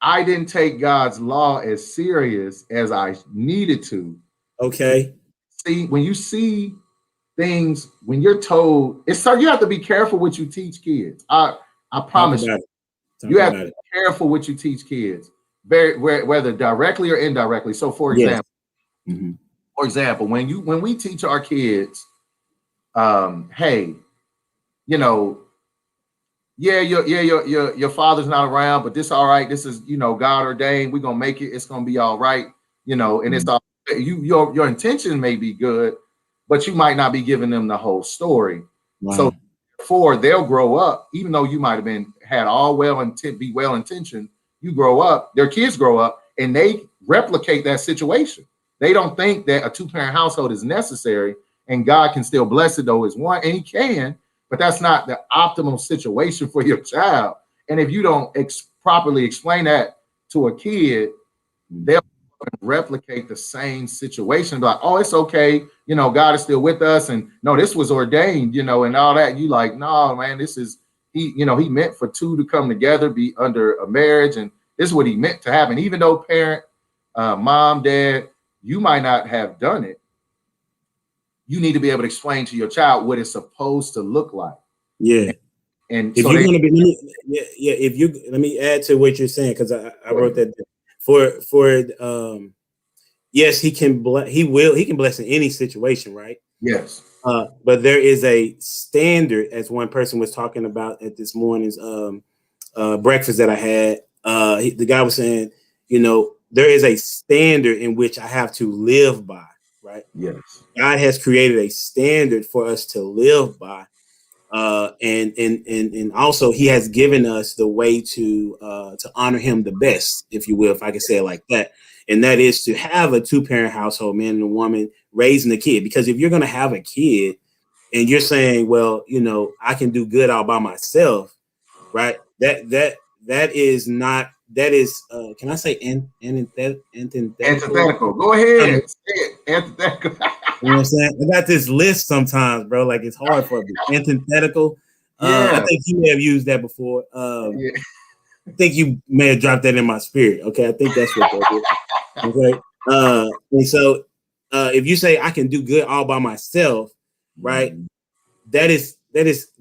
I didn't take God's law as serious as I needed to. Okay. See, when you see things, when you're told, you have to be careful what you teach kids. I promise you. You have to be careful what you teach kids, whether directly or indirectly. So for example, when we teach our kids, hey, your father's not around, but this all right. This is, God ordained. We're gonna make it. It's gonna be all right. And it's all your intention may be good, but you might not be giving them the whole story. Wow. So therefore, they'll grow up, even though you might have had all be well intentioned. You grow up, their kids grow up, and they replicate that situation. They don't think that a 2-parent household is necessary, and God can still bless it though as one, and He can. But that's not the optimal situation for your child. And if you don't properly explain that to a kid, they'll replicate the same situation. Like, oh, it's okay. God is still with us. And no, this was ordained, and all that. You like, no, man, this is, He meant for two to come together, be under a marriage. And this is what He meant to happen. Even though parent, mom, dad, you might not have done it. You need to be able to explain to your child what it's supposed to look like. Yeah. And if you're going to be, let me add to what you're saying, because I wrote that yes, He can bless in any situation, right? Yes. But there is a standard, as one person was talking about at this morning's breakfast that I had. The guy was saying, there is a standard in which I have to live by. Right. Yes. God has created a standard for us to live by, and also He has given us the way to honor Him the best, if you will, if I can say it like that, and that is to have a 2-parent household, man and a woman raising a kid. Because if you're going to have a kid, and you're saying, well, I can do good all by myself, right? That is not. That is, can I say antithetical? Antithetical. Go ahead. Say it. Antithetical. You know what I'm saying? I got this list sometimes, bro. Like it's hard for me. Antithetical. I Yeah. think you may have used that before. Yeah. I think you may have dropped that in my spirit. Okay, I think that's what that is. Okay. And so if you say I can do good all by myself, right? That is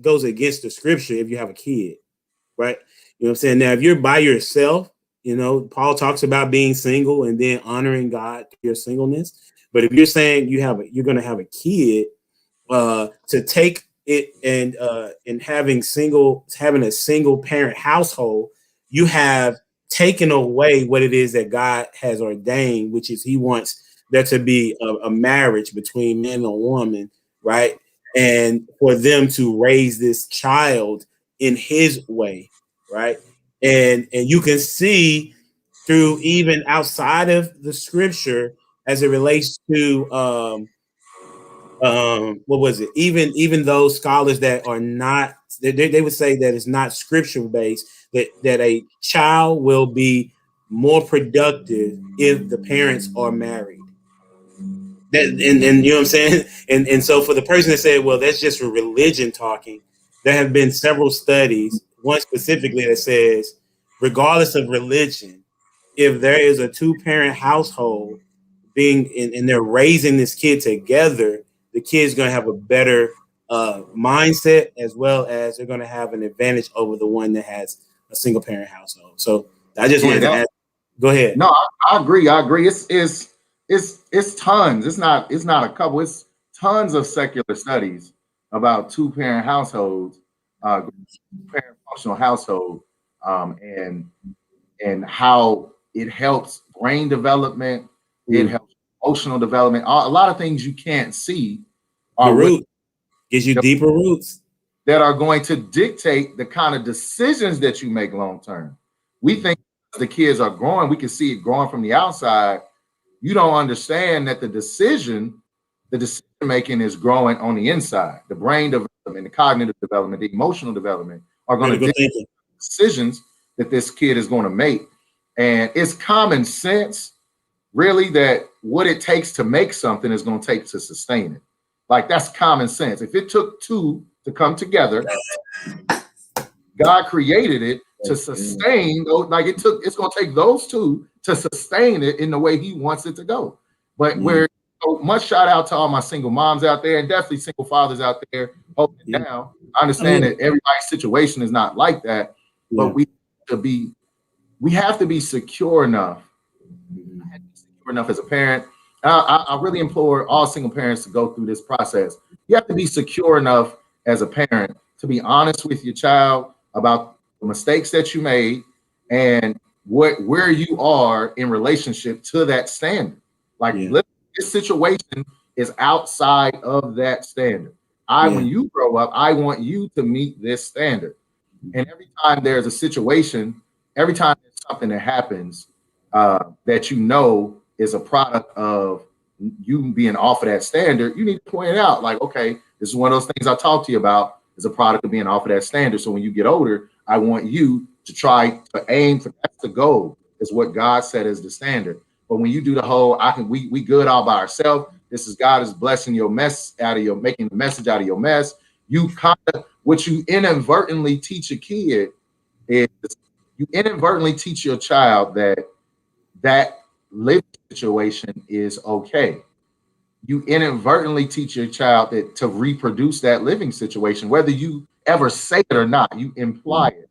goes against the scripture if you have a kid, right? You know what I'm saying? Now, if you're by yourself, you know, Paul talks about being single and then honoring God through your singleness. But if you're saying you're going to have a kid, to take it and having a single parent household, you have taken away what it is that God has ordained, which is He wants there to be a marriage between man and a woman, right? And for them to raise this child in His way, right? And you can see through even outside of the scripture as it relates to what was it, even those scholars that are not, they would say that it's not scripture based, that a child will be more productive if the parents are married. That and you know what I'm saying? And so for the person that said, well, that's just for religion talking, there have been several studies, one specifically that says, regardless of religion, if there is a two-parent household being and they're raising this kid together, the kid's going to have a better mindset, as well as they're going to have an advantage over the one that has a single parent household. So I just wanted to ask. Go ahead. No, I agree. I agree. It's tons. It's not a couple. It's tons of secular studies about two-parent households, parent functional household, and how it helps brain development. It helps emotional development. A lot of things you can't see are the root gives you deeper roots that are going to dictate the kind of decisions that you make long term. We think the kids are growing, we can see it growing from the outside. You don't understand that the decision making is growing on the inside. The brain development, the cognitive development, the emotional development are going to dictate decisions that this kid is going to make. And it's common sense, really, that what it takes to make something is going to take to sustain it. Like, that's common sense. If it took two to come together, God created it to sustain those. Like, it's going to take those two to sustain it in the way He wants it to go. But we're much shout out to all my single moms out there, and definitely single fathers out there holding it down. I understand that everybody's situation is not like that, but we have to be secure enough. As a parent. I really implore all single parents to go through this process. You have to be secure enough as a parent to be honest with your child about the mistakes that you made and where you are in relationship to that standard. Like, this situation is outside of that standard. When you grow up, I want you to meet this standard. And every time there's a situation, every time there's something that happens that you know is a product of you being off of that standard, you need to point it out. Like, okay, this is one of those things I talked to you about, is a product of being off of that standard. So when you get older, I want you to try to aim for, that's the goal, is what God said is the standard. But when you do the whole, we good all by ourselves, this is God is blessing your mess out of your, making the message out of your mess. You kind of, what you inadvertently teach a kid is, you inadvertently teach your child that living situation is okay. You inadvertently teach your child that to reproduce that living situation, whether you ever say it or not, you imply it.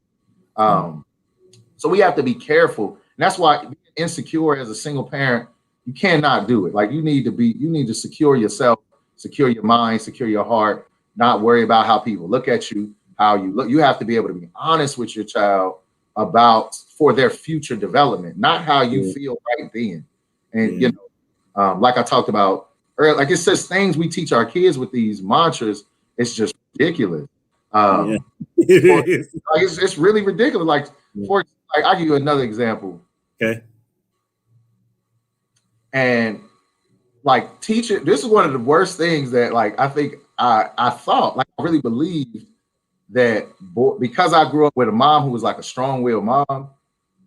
So we have to be careful. And that's why being insecure as a single parent, you cannot do it. Like, you need to secure yourself, secure your mind, secure your heart, not worry about how people look at you, how you look. You have to be able to be honest with your child about for their future development, not how you feel right then. And you know, like I talked about earlier, like, it's just things we teach our kids with these mantras. It's just ridiculous. It's really ridiculous. Like, I'll give you another example. Okay. And like, teaching, this is one of the worst things that, like, I think I thought, like, I really believed that because I grew up with a mom who was like a strong-willed mom,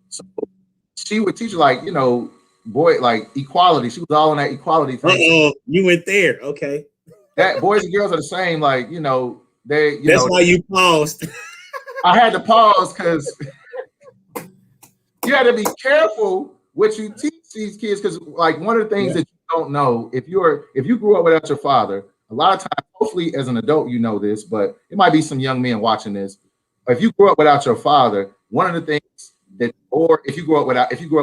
so she would teach, like, you know, boy, like equality. She was all on that equality thing. You went there. Okay. That boys and girls are the same. Like, That's why you paused. I had to pause because you had to be careful what you teach these kids. Because like one of the things that you don't know, if you grew up without your father, a lot of times, hopefully as an adult, you know this, but it might be some young men watching this. If you grew up without your father, one of the things that, or if you grew up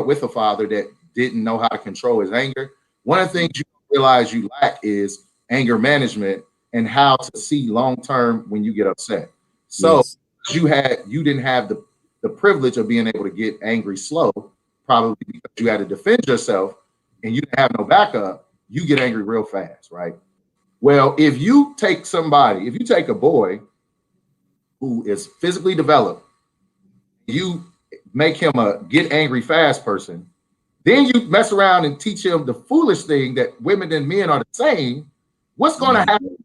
with a father that didn't know how to control his anger, one of the things you realize you lack is anger management and how to see long term when you get upset. So you didn't have the privilege of being able to get angry slow, probably because you had to defend yourself and you didn't have no backup, you get angry real fast, right? Well, if you take a boy who is physically developed, you make him a get angry fast person, then you mess around and teach him the foolish thing that women and men are the same, what's going to happen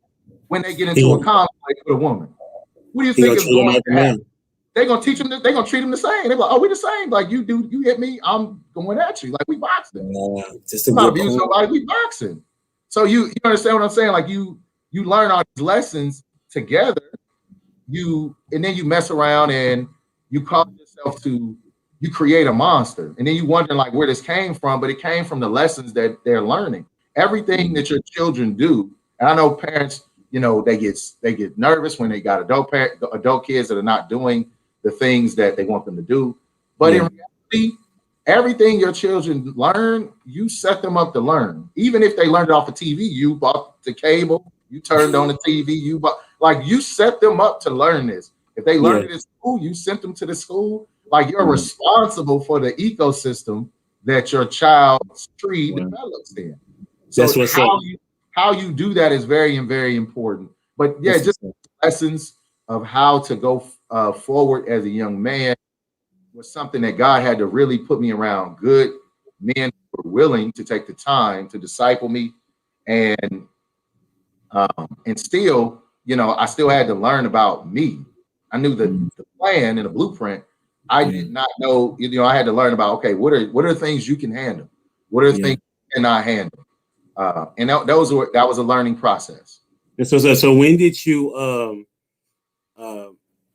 when they get into a conflict with a woman? What do you think is going to happen? They're going to teach him, they're going to treat him the same. They're like, oh, we're the same. Like you hit me, I'm going at you. Like we boxing. I'm not abusing nobody, we boxing. So you understand what I'm saying? Like you learn all these lessons together, and then you mess around and you cause yourself you create a monster. And then you wonder like where this came from, but it came from the lessons that they're learning. Everything that your children do, and I know parents, they get nervous when they got adult kids that are not doing the things that they want them to do. But in reality, everything your children learn, you set them up to learn. Even if they learned it off of TV, you bought the cable, you turned on the TV, you set them up to learn this. If they learned it in school, you sent them to the school. Like you're responsible for the ecosystem that your child's tree develops in. So that's what's how you do that is very, very important. But just lessons of how to go forward as a young man was something that God had to really put me around good men who were willing to take the time to disciple me, and still, I still had to learn about me. I knew the plan and the blueprint. I did not know, I had to learn about, okay, what are the things you can handle? What are the things you cannot handle? And that was a learning process. And so when did you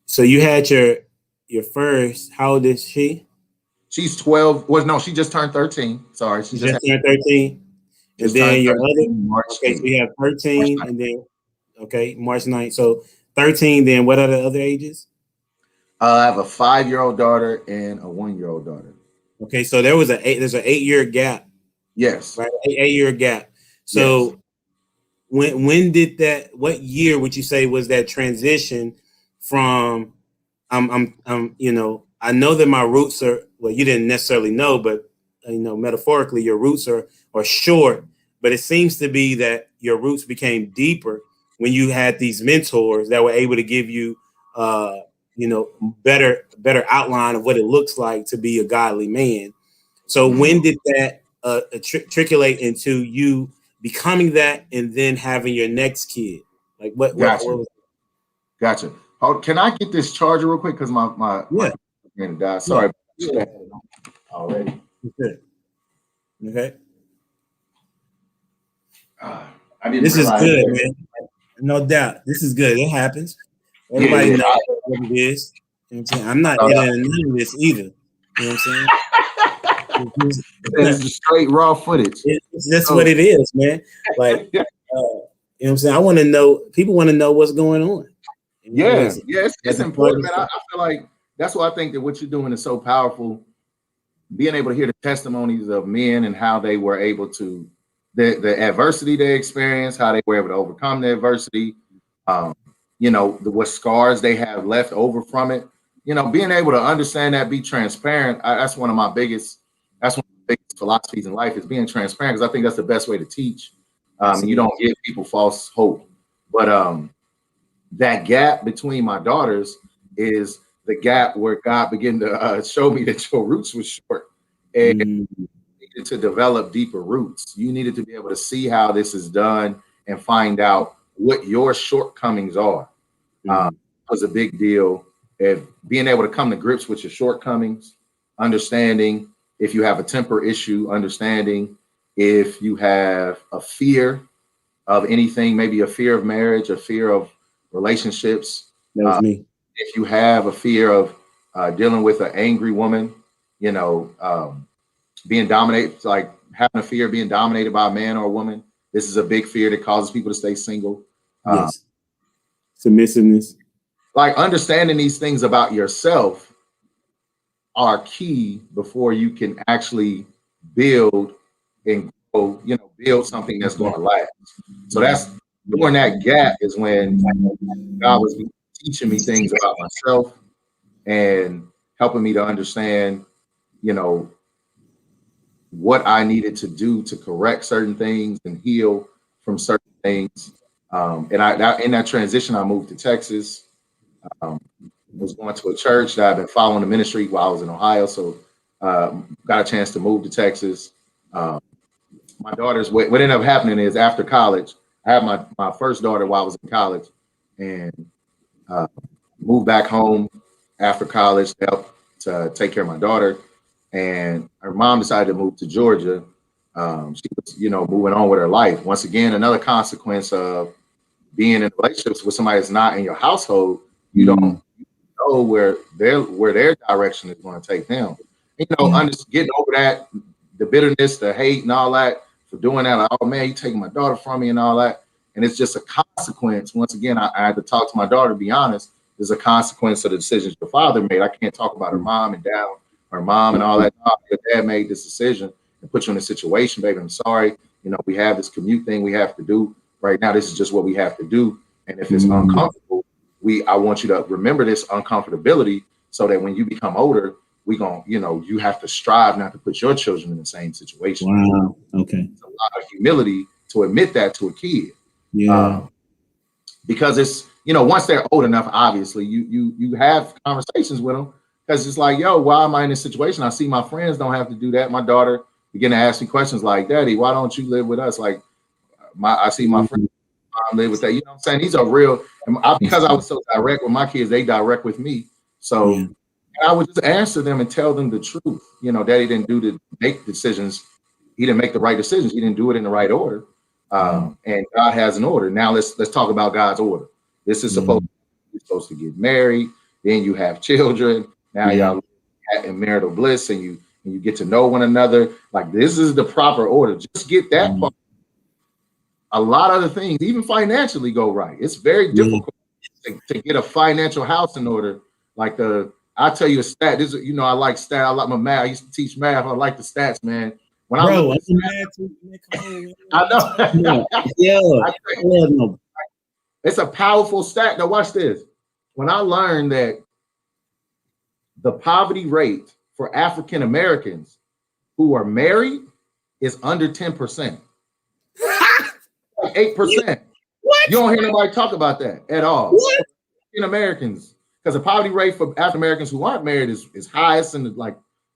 so you had your first, how old is she? She's 12. Well, no, she just turned 13. Sorry, she just turned 13. And then your other March. Okay, so you have 13 and then March 9th. So 13, then what are the other ages? I have a 5-year-old daughter and a 1-year-old daughter. Okay, so there's an 8-year gap. Yes. Right, 8-year gap. So when did that, what year would you say was that transition from I know that my roots are, well, you didn't necessarily know, but metaphorically your roots are short, but it seems to be that your roots became deeper when you had these mentors that were able to give you better outline of what it looks like to be a godly man. So when did that triculate into you becoming that and then having your next kid? Like what was Gotcha. Oh, can I get this charger real quick? Because my going to die. Sorry. Yeah. Already. Okay. This is good, man. No doubt. This is good. It happens. Everybody knows what it is. You know what I'm saying? I'm not editing none of this either. You know what I'm saying? It's straight raw footage. That's what it is, man. Like, you know what I'm saying? I want to know, people want to know what's going on. It's important, man. I feel like that's why I think that what you're doing is so powerful. Being able to hear the testimonies of men and how they were able to, the adversity they experienced, how they were able to overcome the adversity, what scars they have left over from it. Being able to understand that, be transparent. That's one of my biggest philosophies in life, is being transparent, because I think that's the best way to teach. You don't give people false hope. But that gap between my daughters is the gap where God began to show me that your roots were short, and you needed to develop deeper roots. You needed to be able to see how this is done and find out what your shortcomings are. Was a big deal. If being able to come to grips with your shortcomings, understanding if you have a temper issue, understanding. If you have a fear of anything, maybe a fear of marriage, a fear of relationships. That was me. If you have a fear of dealing with an angry woman, being dominated, like having a fear of being dominated by a man or a woman. This is a big fear that causes people to stay single. Yes. Submissiveness. Like understanding these things about yourself are key before you can actually build and grow, build something that's going to last. So that's during that gap is when God was teaching me things about myself and helping me to understand, what I needed to do to correct certain things and heal from certain things. And in that transition, I moved to Texas. Was going to a church that I've been following the ministry while I was in Ohio. So got a chance to move to Texas. My daughter's, what ended up happening is after college, I had my first daughter while I was in college and moved back home after college to help to take care of my daughter. And her mom decided to move to Georgia. She was, moving on with her life. Once again, another consequence of being in relationships with somebody that's not in your household. You don't know where their direction is going to take them. Getting over that, the bitterness, the hate, and all that for doing that. Like, oh man, you taking my daughter from me and all that. And it's just a consequence. Once again, I had to talk to my daughter. To be honest, there's a consequence of the decisions your father made. I can't talk about her mom and dad. Her mom and all that. Your dad made this decision and put you in a situation, baby. I'm sorry. We have this commute thing we have to do right now. This is just what we have to do. And if it's uncomfortable, I want you to remember this uncomfortability so that when you become older, you have to strive not to put your children in the same situation. Wow. Okay. It's a lot of humility to admit that to a kid. Yeah. Because it's, once they're old enough, obviously you have conversations with them. Because it's like, yo, why am I in this situation? I see my friends don't have to do that. My daughter began to ask me questions like, Daddy, why don't you live with us? Like, I see my friends live with that. You know what I'm saying? These are real. And because I was so direct with my kids, they direct with me. So I would just answer them and tell them the truth. Daddy didn't make decisions. He didn't make the right decisions. He didn't do it in the right order. And God has an order. Now let's talk about God's order. This is you're supposed to get married. Then you have children. Now y'all in marital bliss and you get to know one another. Like this is the proper order. Just get that part. A lot of the things, even financially, go right. It's very difficult to get a financial house in order. Like I'll tell you a stat. This is, I like stat. I like my math. I used to teach math. I like the stats, man. When I know. It's a powerful stat. Now watch this. When I learned that the poverty rate for African Americans who are married is under 10%. 8%. What? You don't hear nobody talk about that at all. What? African Americans, because the poverty rate for African Americans who aren't married is highest in like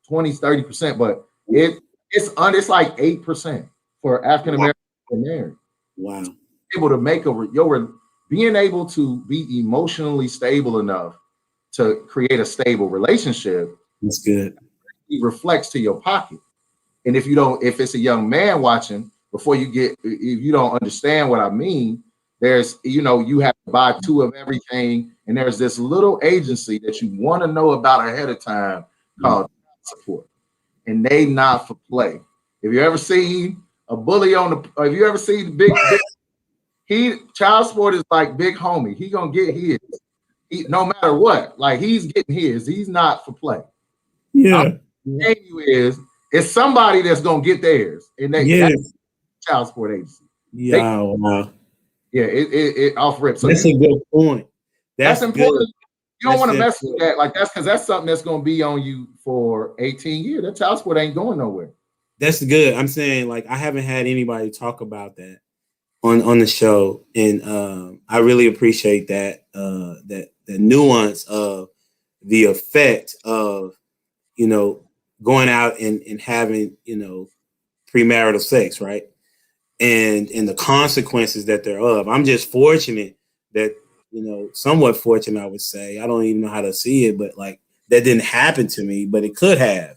20s, 30%, but it's like 8% for African Americans who are married. Wow. Able to make being able to be emotionally stable enough to create a stable relationship. That's good. It reflects to your pocket. And if it's a young man watching, if you don't understand what I mean, there's, you have to buy 2 of everything. And there's this little agency that you want to know about ahead of time called support. And they not for play. If you ever seen a bully if you ever seen child support is like big homie. He gonna get his. No matter what, like he's getting his. He's not for play. Yeah. It's somebody that's gonna get theirs, and that's child support agency. Yeah, wow. Yeah, it off rip. So that's a good point. That's important. Good. You don't want to mess with that. Like that's because that's something that's gonna be on you for 18 years. That child support ain't going nowhere. That's good. I'm saying, like, I haven't had anybody talk about that on the show, and I really appreciate that the nuance of the effect of going out and having premarital sex, right, and the consequences that thereof. I'm just fortunate that somewhat fortunate, I would say. I don't even know how to see it, but like that didn't happen to me, but it could have.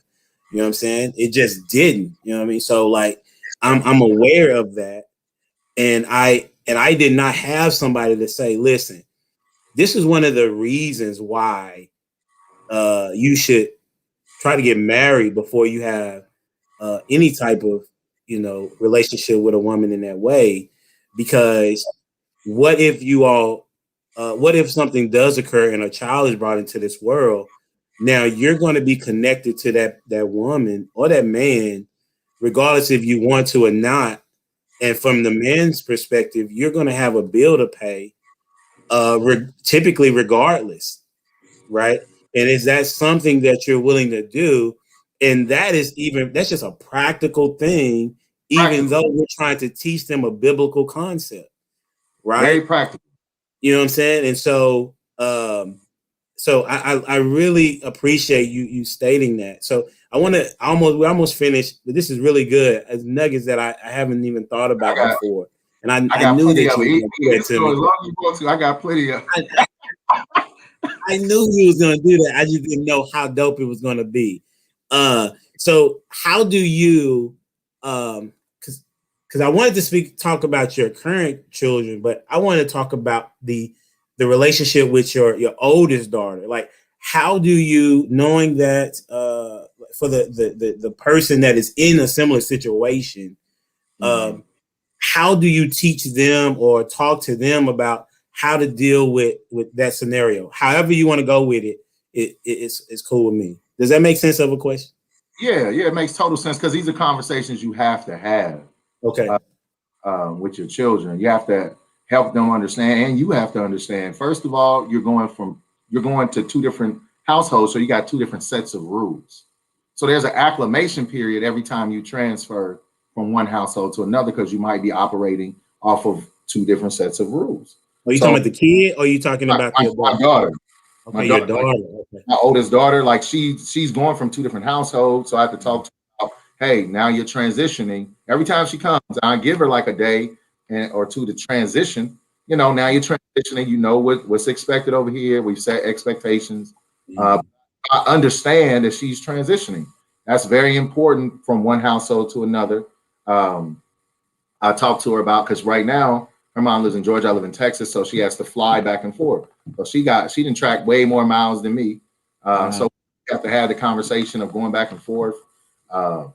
You know what I'm saying? It just didn't. You know what I mean? So like, I'm aware of that, and I did not have somebody to say, listen, this is one of the reasons why you should try to get married before you have any type of relationship with a woman in that way, because what if what if something does occur and a child is brought into this world? Now you're going to be connected to that woman or that man, regardless if you want to or not. And from the man's perspective, you're going to have a bill to pay, typically regardless, right? And is that something that you're willing to do? And that's just a practical thing, even though we're trying to teach them a biblical concept, right? Very practical. You know what I'm saying? And so, I really appreciate you stating that. So we're almost finished, but this is really good as nuggets that I haven't even thought about before. And I knew that you would do that to me. As long as you want to, I got plenty of. I knew he was going to do that. I just didn't know how dope it was going to be. So how do you, because I wanted to talk about your current children, but I want to talk about the relationship with your oldest daughter. Like, how do you, knowing that for the person that is in a similar situation, how do you teach them or talk to them about how to deal with that scenario? However you want to go with it, it's cool with me. Does that make sense of a question? Yeah, it makes total sense, because these are conversations you have to have. Okay. With your children, you have to help them understand, and you have to understand. First of all, you're going to two different households, so you got two different sets of rules. So there's an acclimation period every time you transfer from one household to another, because you might be operating off of two different sets of rules. Are you talking about the kid, or are you talking about my daughter? Okay, my daughter, your daughter. Okay. My oldest daughter, like she's going from two different households, so I have to talk to her about, hey, now you're transitioning. Every time she comes, I give her like a day or two to transition. Now you're transitioning. You know what's expected over here. We've set expectations. I understand that she's transitioning. That's very important from one household to another. I talked to her about, because right now her mom lives in Georgia, I live in Texas, so she has to fly back and forth. So she didn't track way more miles than me. So we have to have the conversation of going back and forth on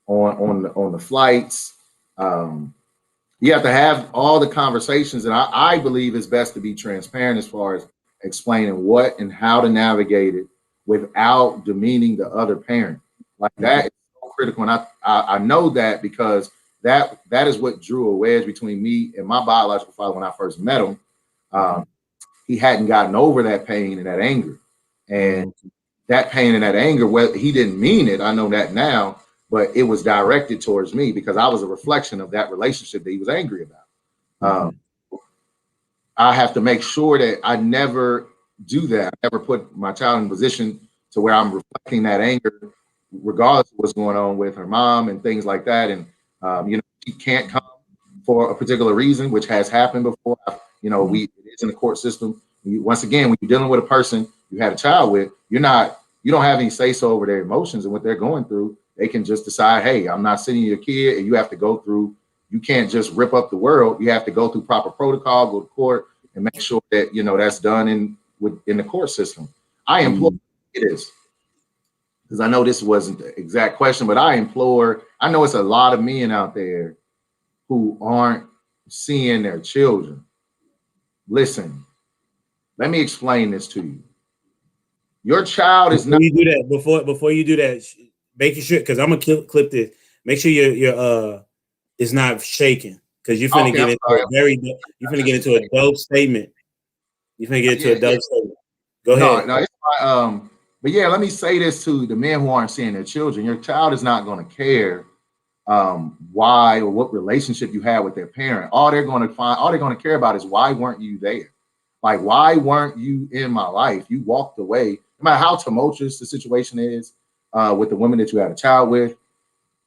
the flights. You have to have all the conversations, and I believe it's best to be transparent as far as explaining what and how to navigate it without demeaning the other parent. Like that is so critical, and I know that because that is what drew a wedge between me and my biological father when I first met him. He hadn't gotten over that pain and that anger, and that pain and that anger, well, he didn't mean it. I know that now, but it was directed towards me because I was a reflection of that relationship that he was angry about. I have to make sure that I never do that. I never put my child in a position to where I'm reflecting that anger, regardless of what's going on with her mom and things like that. And she can't come for a particular reason, which has happened before. It is in the court system. Once again, when you're dealing with a person you had a child with, you don't have any say so over their emotions and what they're going through. They can just decide, hey, I'm not sending your kid, and you have to go through. You can't just rip up the world. You have to go through proper protocol, go to court, and make sure that that's done in the court system. I implore it is, because I know this wasn't the exact question, but I know it's a lot of men out there who aren't seeing their children. Listen, let me explain this to you. Your child is not. You do that before you do that, making sure, because I'm gonna clip this. Make sure your it's not shaking, because you're finna get into a dope statement. You're finna get into a dope statement. Go ahead. No, it's but yeah, let me say this to the men who aren't seeing their children. Your child is not going to care why or what relationship you had with their parent. All they're going to care about is, why weren't you there? Like, why weren't you in my life? You walked away. No matter how tumultuous the situation is with the woman that you had a child with,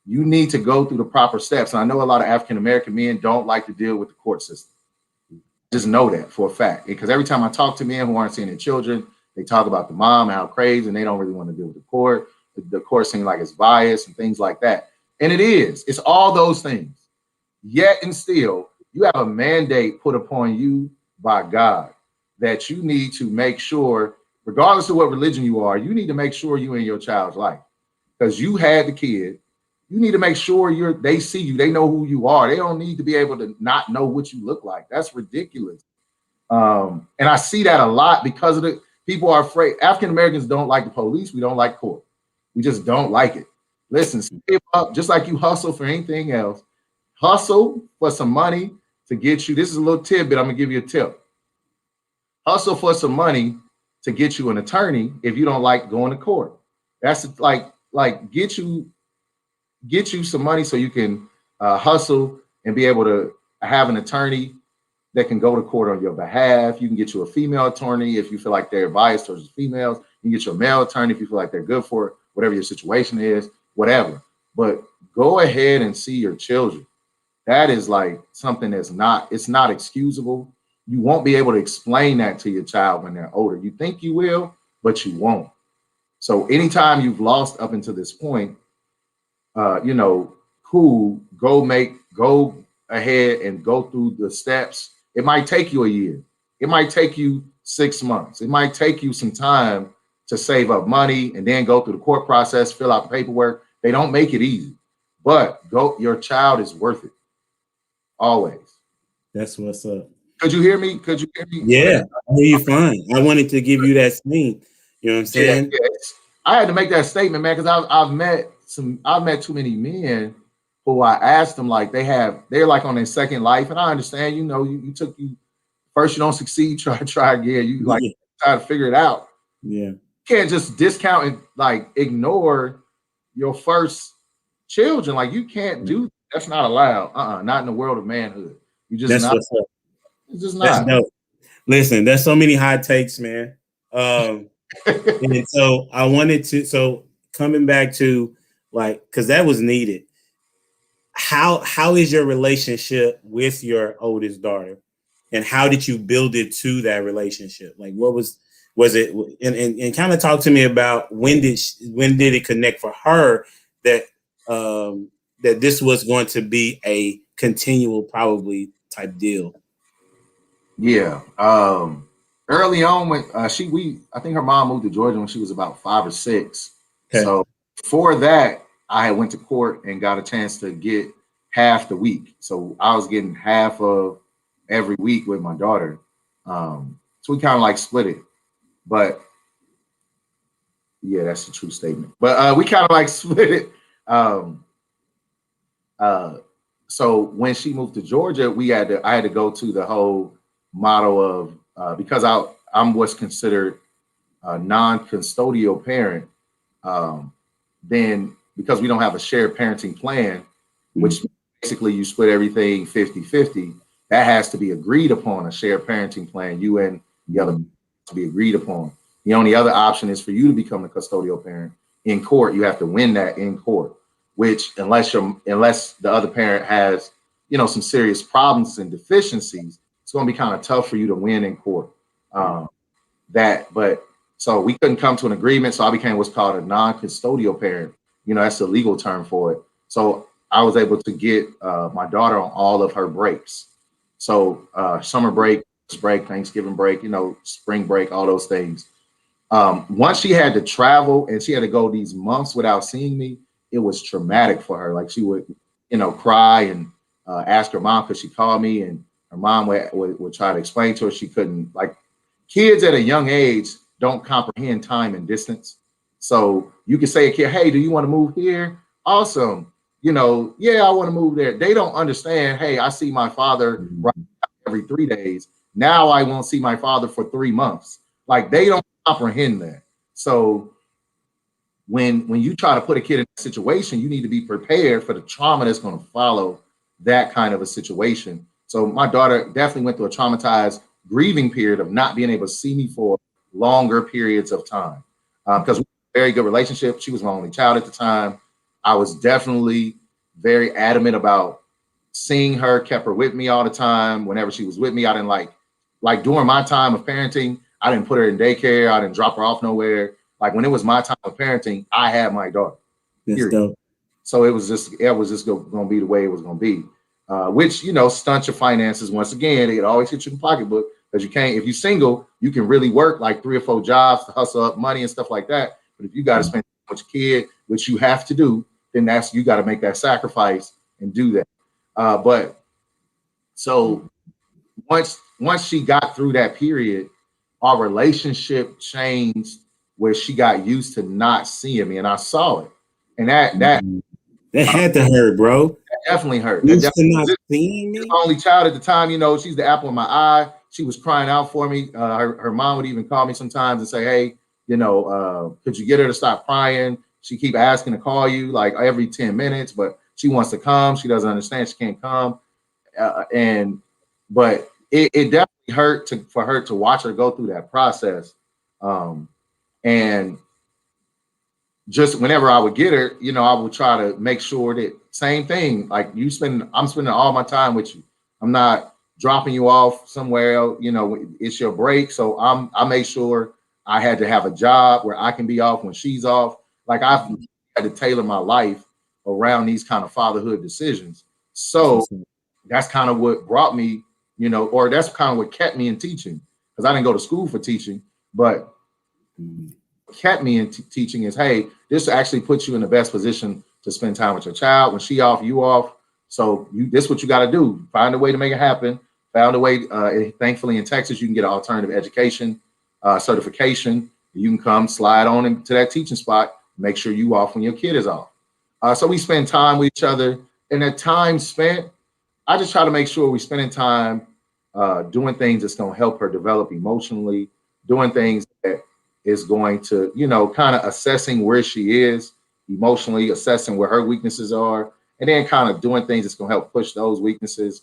you need to go through the proper steps. And I know a lot of African-American men don't like to deal with the court system. Just know that for a fact. Because every time I talk to men who aren't seeing their children, they talk about the mom and how crazy, and they don't really want to deal with the court. the court seems like it's biased and things like that. And it is. It's all those things. Yet and still, you have a mandate put upon you by God that you need to make sure, regardless of what religion you are, you need to make sure you in your child's life. Because you had the kid. You need to make sure they see you. They know who you are. They don't need to be able to not know what you look like. That's ridiculous. And I see that a lot because of the people are afraid. African Americans don't like the police. We don't like court. We just don't like it. Listen, save up just like you hustle for anything else. Hustle for some money to get you. This is a little tidbit. I'm gonna give you a tip. Hustle for some money to get you an attorney if you don't like going to court. That's like get you some money so you can hustle and be able to have an attorney that can go to court on your behalf. You can get you a female attorney if you feel like they're biased towards females. You can get you a male attorney if you feel like they're good for it, whatever your situation is, whatever. But go ahead and see your children. That is like something it's not excusable. You won't be able to explain that to your child when they're older. You think you will, but you won't. So anytime you've lost up until this point, cool, go ahead and go through the steps. It might take you a year. It might take you 6 months. It might take you some time to save up money and then go through the court process, fill out the paperwork. They don't make it easy, but your child is worth it. Always. That's what's up. Could you hear me? Yeah, I hear you fine. I wanted to give you that scene. You know what I'm saying? Yeah. I had to make that statement, man, because I've met too many men who I asked them, like they're like on their second life. And I understand, you first, you don't succeed, try again. You try to figure it out. Yeah. You can't just discount and like ignore your first children. Like you can't do that's not allowed. Not in the world of manhood. You just that's not. What's up. It's just That's not. dope. Listen, there's so many hot takes, man. And so I wanted to coming back to because that was needed. How is your relationship with your oldest daughter, and how did you build it to that relationship? Like, what was it? And kind of talk to me about when did it connect for her that that this was going to be a continual probably type deal? Yeah. Early on when I think her mom moved to Georgia when she was about 5 or 6. Okay. So before that, I went to court and got a chance to get half the week. So I was getting half of every week with my daughter. So we kind of like split it. But yeah, that's a true statement. But we kind of like split it. So when she moved to Georgia, I had to go to the whole model of because I'm what's considered a non-custodial parent. Then because we don't have a shared parenting plan, which basically you split everything 50-50, that has to be agreed upon, a shared parenting plan, you and the other to be agreed upon. The only other option is for you to become a custodial parent in court. You have to win that in court, which unless the other parent has, some serious problems and deficiencies, it's going to be kind of tough for you to win in court. So we couldn't come to an agreement. So I became what's called a non-custodial parent. That's the legal term for it. So I was able to get my daughter on all of her breaks. So summer break, Thanksgiving break, spring break, all those things. Once she had to travel and she had to go these months without seeing me, it was traumatic for her. Like she would, cry and ask her mom, could she call me? And her mom would try to explain to her she couldn't. Like kids at a young age don't comprehend time and distance. So you can say a kid, hey, do you want to move here? Awesome. Yeah, I want to move there. They don't understand, hey, I see my father every 3 days. Now I won't see my father for 3 months. Like they don't comprehend that. So when you try to put a kid in a situation, you need to be prepared for the trauma that's going to follow that kind of a situation. So my daughter definitely went through a traumatized grieving period of not being able to see me for longer periods of time. Because we had a very good relationship. She was my only child at the time. I was definitely very adamant about seeing her, kept her with me all the time. Whenever she was with me, I didn't like during my time of parenting, I didn't put her in daycare. I didn't drop her off nowhere. Like when it was my time of parenting, I had my daughter. That's dope. So it was just going to be the way it was going to be, which, you know, stunts your finances. Once again, it always hits your pocketbook because you can't, if you're single, you can really work like 3 or 4 jobs to hustle up money and stuff like that. But if you got to spend time with your kid, which you have to do, then you got to make that sacrifice and do that. But so once she got through that period, our relationship changed where she got used to not seeing me, and I saw it. And that had to hurt, bro. That definitely hurt. Used to not seeing me. Only child at the time, you know, she's the apple of my eye. She was crying out for me. Her mom would even call me sometimes and say, "Hey, you know, could you get her to stop crying? She keep asking to call you like every 10 minutes, but she wants to come. She doesn't understand she can't come." But it definitely hurt for her to watch her go through that process. And just whenever I would get her, you know, I would try to make sure that same thing, like I'm spending all my time with you. I'm not dropping you off somewhere else, you know, it's your break. So I made sure I had to have a job where I can be off when she's off. Like I had to tailor my life around these kind of fatherhood decisions. So that's kind of what brought me, you know, or that's kind of what kept me in teaching, because I didn't go to school for teaching, but kept me in teaching is, hey, this actually puts you in the best position to spend time with your child. When she off, you off. So this is what you got to do. Find a way to make it happen. Found a way. Thankfully, in Texas, you can get an alternative education certification. You can come slide on into that teaching spot. Make sure you off when your kid is off. So we spend time with each other. And that time spent, I just try to make sure we're spending time doing things that's going to help her develop emotionally, doing things that is going to, you know, kind of assessing where she is emotionally, assessing where her weaknesses are, and then kind of doing things that's going to help push those weaknesses.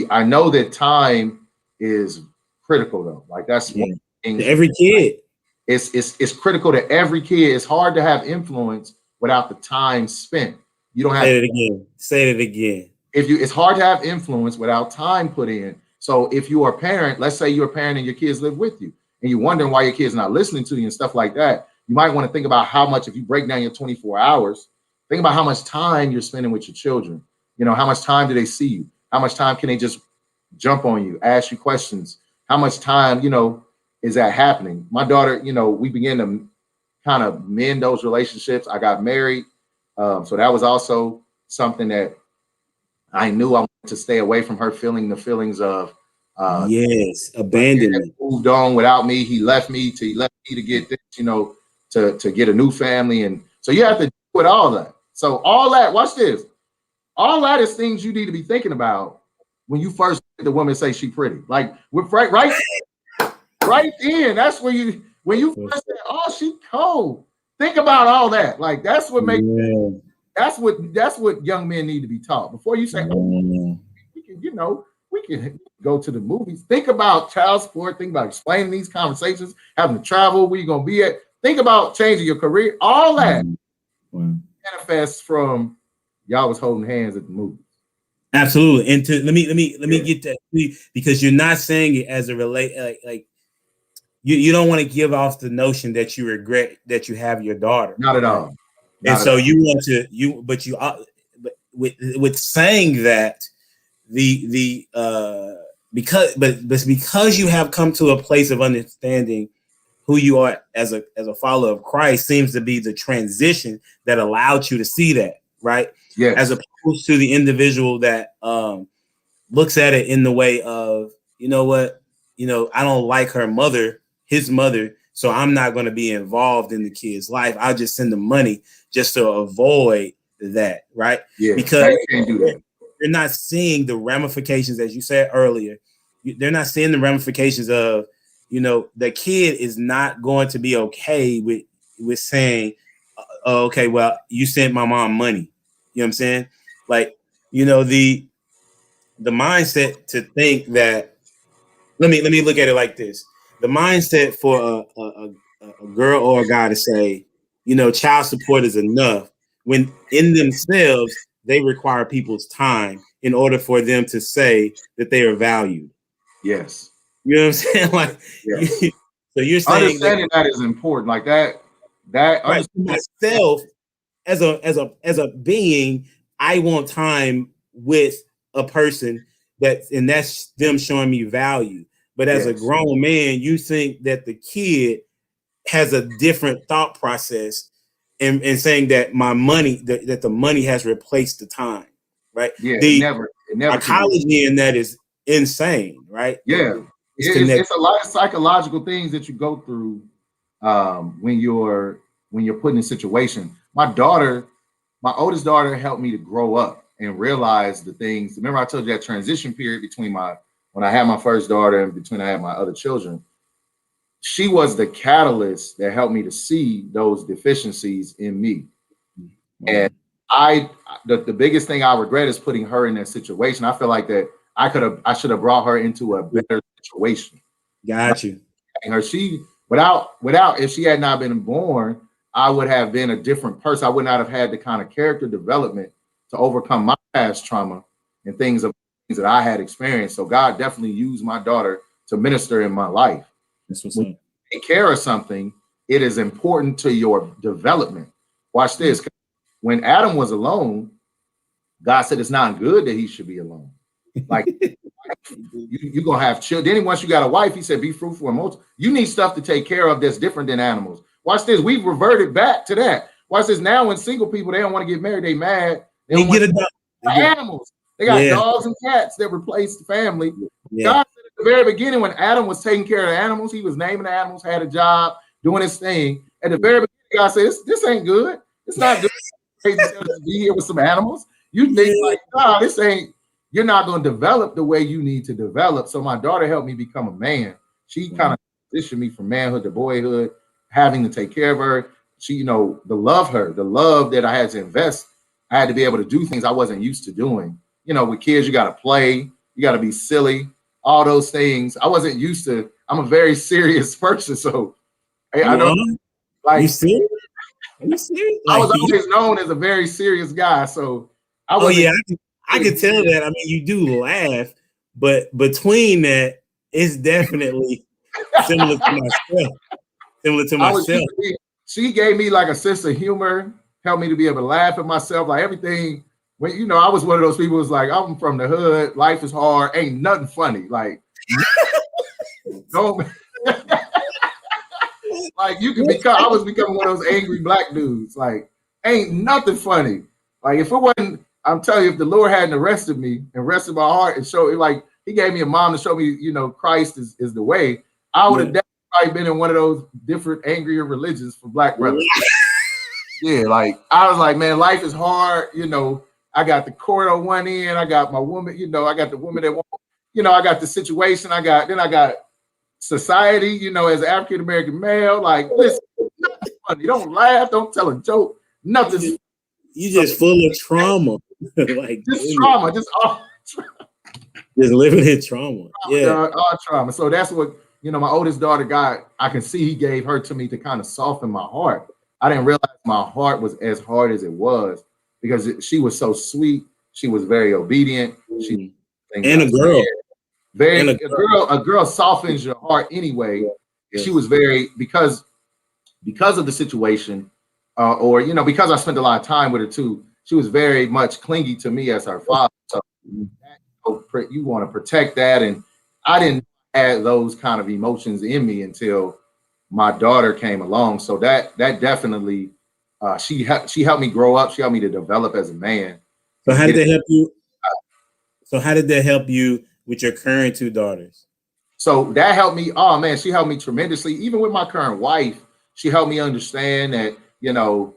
I know that time is critical though. Like that's one thing. Every kid. It's critical to every kid. It's hard to have influence without the time spent. You don't have Say it again. Say it again. It's hard to have influence without time put in. So if you are a parent, let's say you're a parent and your kids live with you, and you're wondering why your kid's not listening to you and stuff like that, you might want to think about how much, if you break down your 24 hours, think about how much time you're spending with your children. You know, how much time do they see you? How much time can they just jump on you, ask you questions? How much time, you know, is that happening? My daughter, you know, we began to kind of mend those relationships. I got married. So that was also something that I knew I wanted to stay away from her feeling the feelings of abandonment. Moved on without me. He left me to get this, you know, to get a new family. And so you have to deal with all that. So all that, watch this. All that is things you need to be thinking about when you first get the woman say she pretty. Like right then, that's when you first say, oh, she cold. Think about all that. Like that's what makes that's what young men need to be taught. Before you say, oh, we can, you know, we can go to the movies. Think about child support. Think about explaining these conversations, having to travel, where you're gonna be at. Think about changing your career. All that manifests from y'all was holding hands at the movies. Absolutely. And let me get that, because you're not saying it as a like you don't want to give off the notion that you regret that you have your daughter. Not at all. And so you want to but with saying that because you have come to a place of understanding who you are as a follower of Christ seems to be the transition that allowed you to see that, right? Yes. As opposed to the individual that looks at it in the way of, you know what, you know, I don't like his mother, so I'm not going to be involved in the kid's life. I'll just send them money just to avoid that, right? Yeah, because you can't do that. You're not seeing the ramifications, as you said earlier. They're not seeing the ramifications of, you know, the kid is not going to be okay with saying, oh, okay, well, you sent my mom money. You know what I'm saying? Like, you know, the mindset to think that, let me look at it like this. The mindset for a girl or a guy to say, you know, child support is enough, when in themselves, they require people's time in order for them to say that they are valued. Yes. You know what I'm saying? Like, yes. So you're saying understanding that is important. Like that, that Right. Myself as a being, I want time with a person and that's them showing me value. But as a grown man, you think that the kid has a different thought process and saying that that the money has replaced the time, right? Yeah, The it never psychology in that is insane, right? Yeah, it's a lot of psychological things that you go through when you're put in a situation. My oldest daughter helped me to grow up and realize the things. Remember, I told you that transition period between when I had my first daughter and between I had my other children. She was the catalyst that helped me to see those deficiencies in me. And the biggest thing I regret is putting her in that situation. I feel like that I should have brought her into a better situation. Got you. Her, without if she had not been born, I would have been a different person. I would not have had the kind of character development to overcome my past trauma and things that I had experienced. So God definitely used my daughter to minister in my life. That's what's when up. you take care of something, it is important to your development. Watch this. When Adam was alone, God said it's not good that he should be alone. Like you're gonna have children. Then once you got a wife, he said, be fruitful and multiply. You need stuff to take care of that's different than animals. Watch this. We've reverted back to that. Watch this. Now when single people, they don't want to get married, they mad. They don't want animals. They got dogs and cats that replace the family. God said at the very beginning, when Adam was taking care of the animals, he was naming the animals, had a job, doing his thing. At the very beginning, God said, this ain't good. It's not good to be here with some animals. You think like, nah, this ain't, you're not going to develop the way you need to develop. So my daughter helped me become a man. She kind of transitioned me from manhood to boyhood, having to take care of her. She, the love that I had to invest. I had to be able to do things I wasn't used to doing. With kids, you got to play, you got to be silly, all those things. I wasn't used to. I'm a very serious person, so I don't like. You serious? Are you serious? I was always known as a very serious guy, so I was. I could tell that. I mean, you do laugh, but between that, it's definitely similar to myself. She gave me like a sense of humor, helped me to be able to laugh at myself, like everything. When I was one of those people who's like, I'm from the hood, life is hard, ain't nothing funny. Like, no, like you can become. I was becoming one of those angry black dudes. Like, ain't nothing funny. Like, if it wasn't, I'm telling you, if the Lord hadn't arrested me and arrested my heart and showed it, like he gave me a mom to show me, Christ is the way, I would have definitely been in one of those different angrier religions for black brothers. Yeah, like I was like, man, life is hard. I got the court on one end, I got my woman, I got the woman that won't, I got the situation, I got society, as an African American male. Like, listen, nothing funny. Don't laugh, don't tell a joke, nothing. You just full of trauma. Like just trauma, just living in trauma. All trauma. So that's what my oldest daughter got. I can see he gave her to me to kind of soften my heart. I didn't realize my heart was as hard as it was because she was so sweet. She was very obedient. She and a girl. A girl softens your heart anyway. Yes. She was very because of the situation, because I spent a lot of time with her too. She was very much clingy to me as her father. So you want to protect that, and I didn't have those kind of emotions in me until my daughter came along. So that definitely she helped me grow up. She helped me to develop as a man. So how did that help you? So how did that help you with your current two daughters? So that helped me. Oh man, she helped me tremendously. Even with my current wife, she helped me understand that, What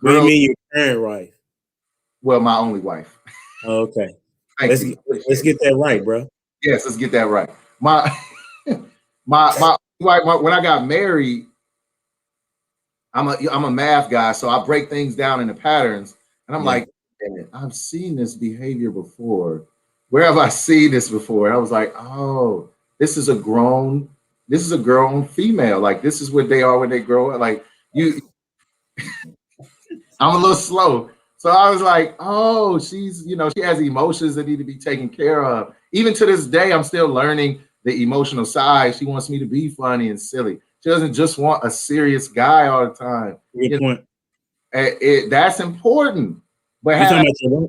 do you mean your current wife? Well, my only wife. Oh, okay. Let's get that right, bro. Yes, let's get that right. My wife, when I got married, I'm a math guy, so I break things down into patterns, and I'm like, I've seen this behavior before. Where have I seen this before? And I was like, oh, this is a grown female. Like, this is what they are when they grow up. Like, I'm a little slow. So I was like, oh, she's, she has emotions that need to be taken care of. Even to this day, I'm still learning the emotional side. She wants me to be funny and silly. She doesn't just want a serious guy all the time. Good point. That's important. But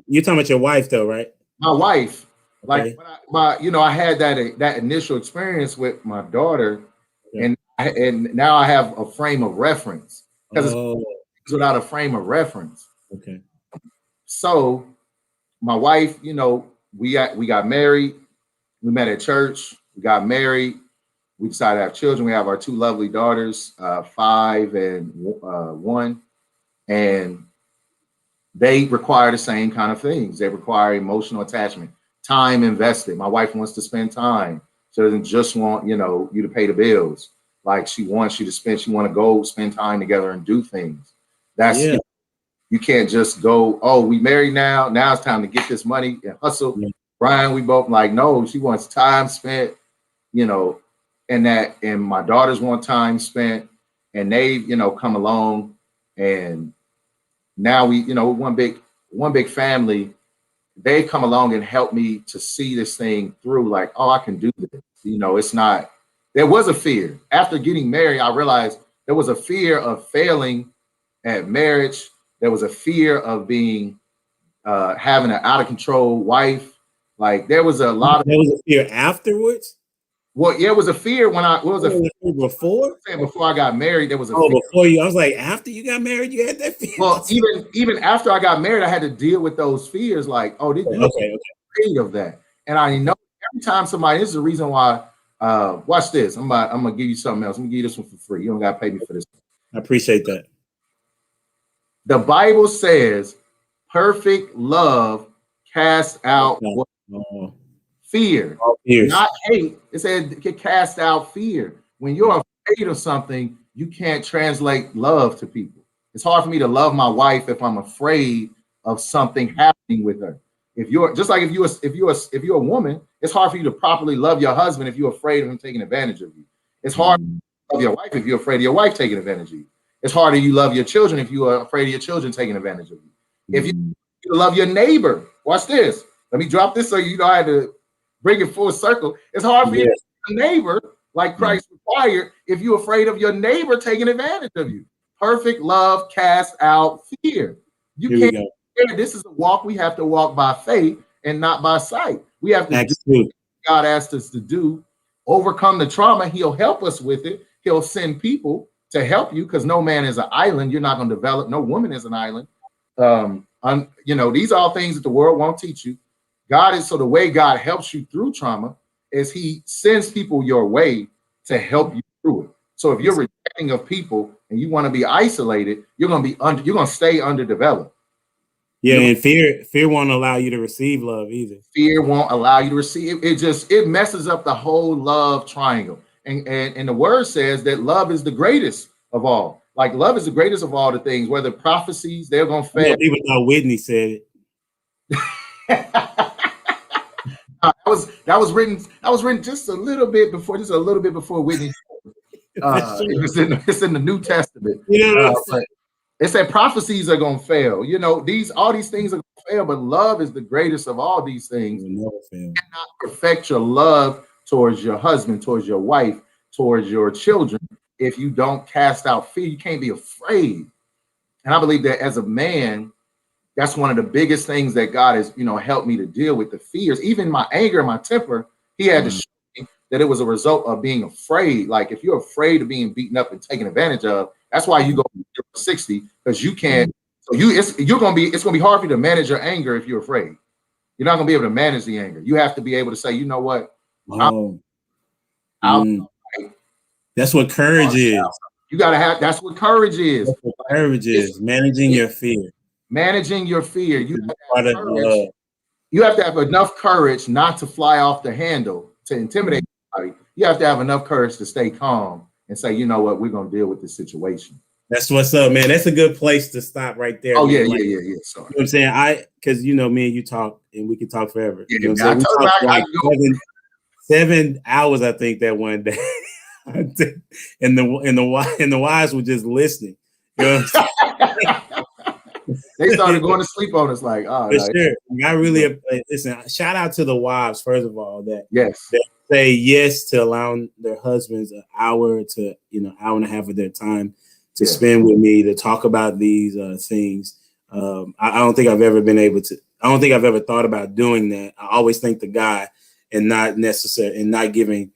You're talking about your wife, though, right? My wife, okay. like I had that initial experience with my daughter, and now I have a frame of reference because it's without a frame of reference. Okay. So my wife, we got married. We met at church. We got married. We decided to have children. We have our two lovely daughters, 5 and 1, and they require the same kind of things. They require emotional attachment, time invested. My wife wants to spend time. She doesn't just want, you to pay the bills. Like she wants you to spend, she want to go spend time together and do things. That's, you can't just go, oh, we married now. Now it's time to get this money and hustle. Yeah. Brian, we both like, no, she wants time spent, and my daughters want time spent, and they, come along, and now we, one big family. They come along and help me to see this thing through. Like, oh, I can do this. It's not. There was a fear after getting married. I realized there was a fear of failing at marriage. There was a fear of being having an out of control wife. Like there was a lot of. There was a fear afterwards. Well, yeah, it was a fear when before I got married. There was a fear. Before you. I was like, after you got married, you had that fear. Well, even after I got married, I had to deal with those fears. Like, oh, did you afraid of that? And I know every time somebody. This is the reason why. Watch this. I'm gonna give you something else. I'm gonna give you this one for free. You don't gotta pay me for this. I appreciate that. The Bible says, "Perfect love casts out fear, not hate." It said it can cast out fear. When you're afraid of something, you can't translate love to people. It's hard for me to love my wife if I'm afraid of something happening with her. If you're just like if you're a woman, it's hard for you to properly love your husband if you're afraid of him taking advantage of you. It's hard to love your wife if you're afraid of your wife taking advantage of you. It's harder you love your children if you are afraid of your children taking advantage of you. If you love your neighbor, watch this. Let me drop this so you know I had to bring it full circle. It's hard for you to love your neighbor like Christ required if you're afraid of your neighbor taking advantage of you. Perfect love casts out fear. You can't. This is a walk we have to walk by faith and not by sight. We have to do what God asked us to do, overcome the trauma. He'll help us with it. He'll send people to help you because no man is an island. You're not going to develop. No woman is an island. These are all things that the world won't teach you. So the way God helps you through trauma is he sends people your way to help you through it. So if you're rejecting of people and you want to be isolated, you're going to stay underdeveloped. Yeah, and fear won't allow you to receive love either. Fear won't allow you to receive. It messes up the whole love triangle. And the word says that love is the greatest of all. Like love is the greatest of all the things. Whether prophecies, they're gonna fail. People thought Whitney said it. that was written just a little bit before Whitney. It's in the New Testament. It said prophecies are gonna fail. All these things are gonna fail, but love is the greatest of all these things. You cannot perfect your love towards your husband, towards your wife, towards your children if you don't cast out fear. You can't be afraid. And I believe that as a man, that's one of the biggest things that God has, helped me to deal with, the fears. Even my anger, my temper, he had to show me that it was a result of being afraid. Like if you're afraid of being beaten up and taken advantage of, that's why you go 60, because you can't. So it's gonna be hard for you to manage your anger if you're afraid. You're not gonna be able to manage the anger. You have to be able to say, you know what? That's what courage is. You gotta have. That's what courage is. That's what courage is. Managing your fear. Managing your fear. You have to have enough courage not to fly off the handle to intimidate somebody. You have to have enough courage to stay calm and say, you know what, we're gonna deal with this situation. That's what's up, man. That's a good place to stop right there. Oh, man. yeah. Sorry. You know what I'm saying? Because me and you talk and we can talk forever. Yeah, you know what I'm saying? 7 hours, I think, that one day. and the wives were just listening. You know what I'm saying? They started going to sleep on us like, oh, for sure. I really listen. Shout out to the wives, first of all, that say yes to allowing their husbands an hour to, hour and a half of their time to spend with me to talk about these things. I don't think I've ever been able to. I don't think I've ever thought about doing that. I always thank the guy and not giving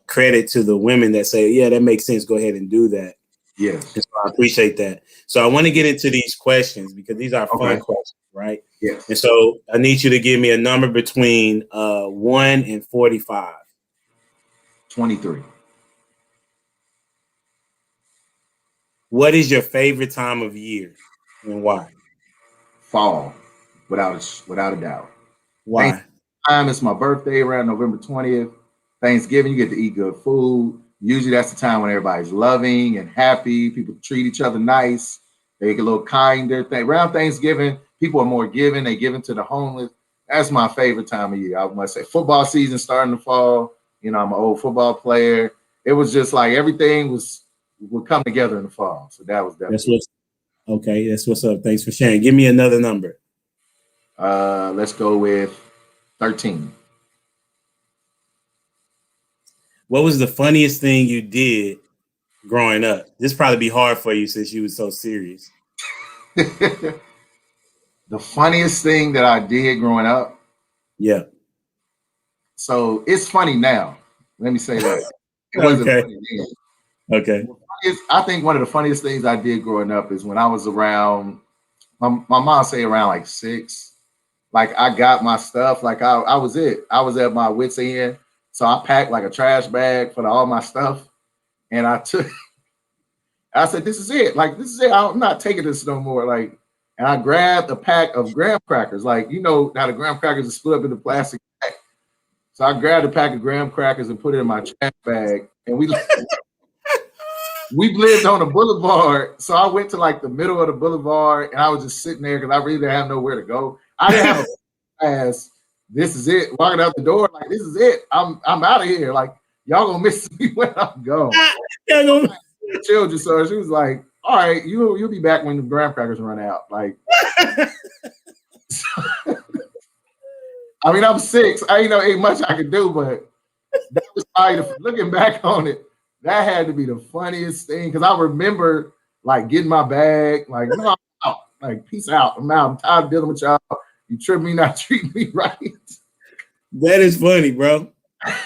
credit to the women that say, yeah, that makes sense. Go ahead and do that. Yes. So I appreciate that. So I want to get into these questions because these are fun questions, right? Yes. And so I need you to give me a number between 1 and 45. 23. What is your favorite time of year and why? Fall, without a doubt. Why? Time it's my birthday around November 20th. Thanksgiving, you get to eat good food. Usually that's the time when everybody's loving and happy. People treat each other nice. They get a little kinder. Around Thanksgiving, people are more giving. They give to the homeless. That's my favorite time of year. I must say, football season starting to fall. I'm an old football player. It was just like everything would come together in the fall. So that was definitely. That's what's up. Thanks for sharing. Give me another number. Let's go with 13. What was the funniest thing you did growing up? This probably be hard for you since you was so serious. The funniest thing that I did growing up. Yeah. So it's funny now. Let me say that. It wasn't funny then. Okay. I think one of the funniest things I did growing up is when I was around, my mom say around like 6. Like I got my stuff. Like I was at my wit's end. So I packed like a trash bag for all my stuff. And I said, this is it. Like, this is it. I'm not taking this no more. Like, and I grabbed a pack of graham crackers. Like, how the graham crackers are split up in the plastic bag. So I grabbed a pack of graham crackers and put it in my trash bag. And we lived on a boulevard. So I went to like the middle of the boulevard and I was just sitting there because I really didn't have nowhere to go. I didn't have a pass. This is it. Walking out the door, like, this is it. I'm out of here. Like, y'all gonna miss me when I'm gone. Children, so she was like, all right, you'll be back when the graham crackers run out. Like, I mean, I'm 6. Ain't much I could do, but that was probably looking back on it, that had to be the funniest thing. Cause I remember like getting my bag, like, no, I'm out. Like, peace out. I'm out. I'm tired of dealing with y'all. You trip me, not treat me right. That is funny, bro.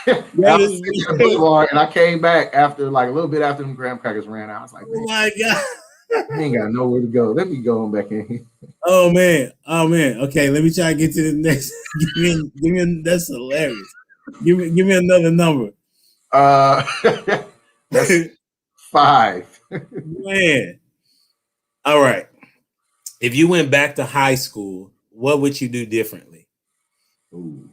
And I came back after like a little bit after them graham crackers ran out. I was like, oh my God. I ain't got nowhere to go. Let me go on back in here. Oh man. Okay, let me try to get to the next. give me that's hilarious. Give me another number. That's 5. Man. All right. If you went back to high school, what would you do differently? Ooh.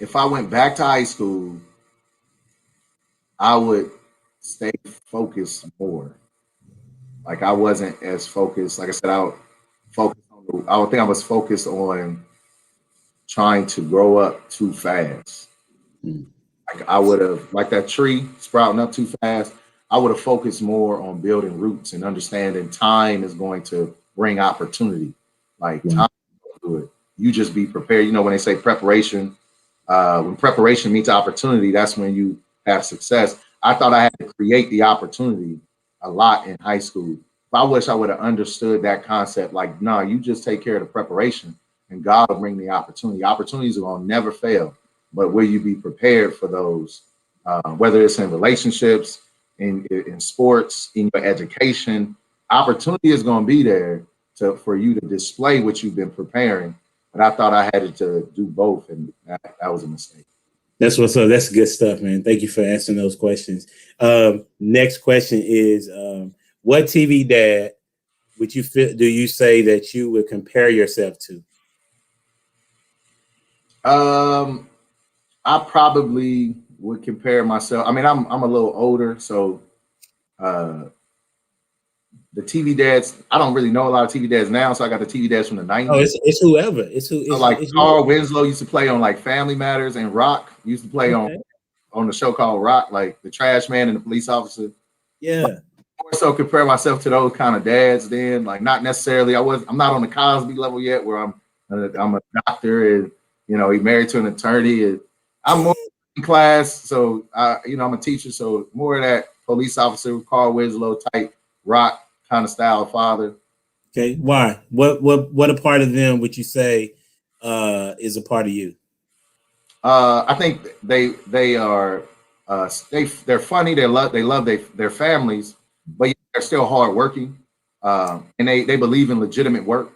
If I went back to high school, I would stay focused more. Like I wasn't as focused. Like I said, I would think I was focused on trying to grow up too fast. Like I would have, like that tree sprouting up too fast, I would have focused more on building roots and understanding time is going to bring opportunity. Like time will do it. You just be prepared. When they say preparation, when preparation meets opportunity, that's when you have success. I thought I had to create the opportunity a lot in high school. But I wish I would have understood that concept. Like, no, you just take care of the preparation and God will bring the opportunity. Opportunities are going to never fail. But will you be prepared for those, whether it's in relationships, in sports, in your education? Opportunity is going to be there for you to display what you've been preparing. But I thought I had to do both, and that was a mistake. That's what's up. That's good stuff, man. Thank you for answering those questions. Next question is, what TV dad do you say that you would compare yourself to? I probably would compare myself. I mean, I'm a little older, so the TV dads, I don't really know a lot of TV dads now, so I got the TV dads from the 90s. Oh, it's whoever. It's Carl Winslow used to play on like Family Matters, and Rock used to play on the show called Rock, like the trash man and the police officer. Yeah. more so compare myself to those kind of dads. Then, like, not necessarily. I'm not on the Cosby level yet, where I'm a doctor, and he's married to an attorney, and I'm more in class. So I'm a teacher, so more of that police officer, Carl Winslow type rock kind of style father. Okay, why? What a part of them would you say is a part of you? I think they are they're funny. They love their families, but they're still hardworking, and they believe in legitimate work,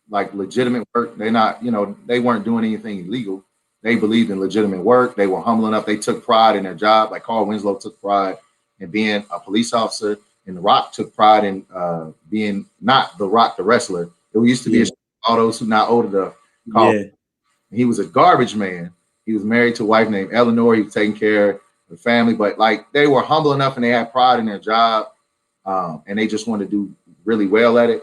like legitimate work. They're not they weren't doing anything illegal. They believed in legitimate work. They were humble enough. They took pride in their job. Like Carl Winslow took pride in being a police officer, and The Rock took pride in being not The Rock the wrestler. It used to be all those who not older to call. Yeah. He was a garbage man. He was married to a wife named Eleanor. He was taking care of the family, but like they were humble enough and they had pride in their job, and they just wanted to do really well at it.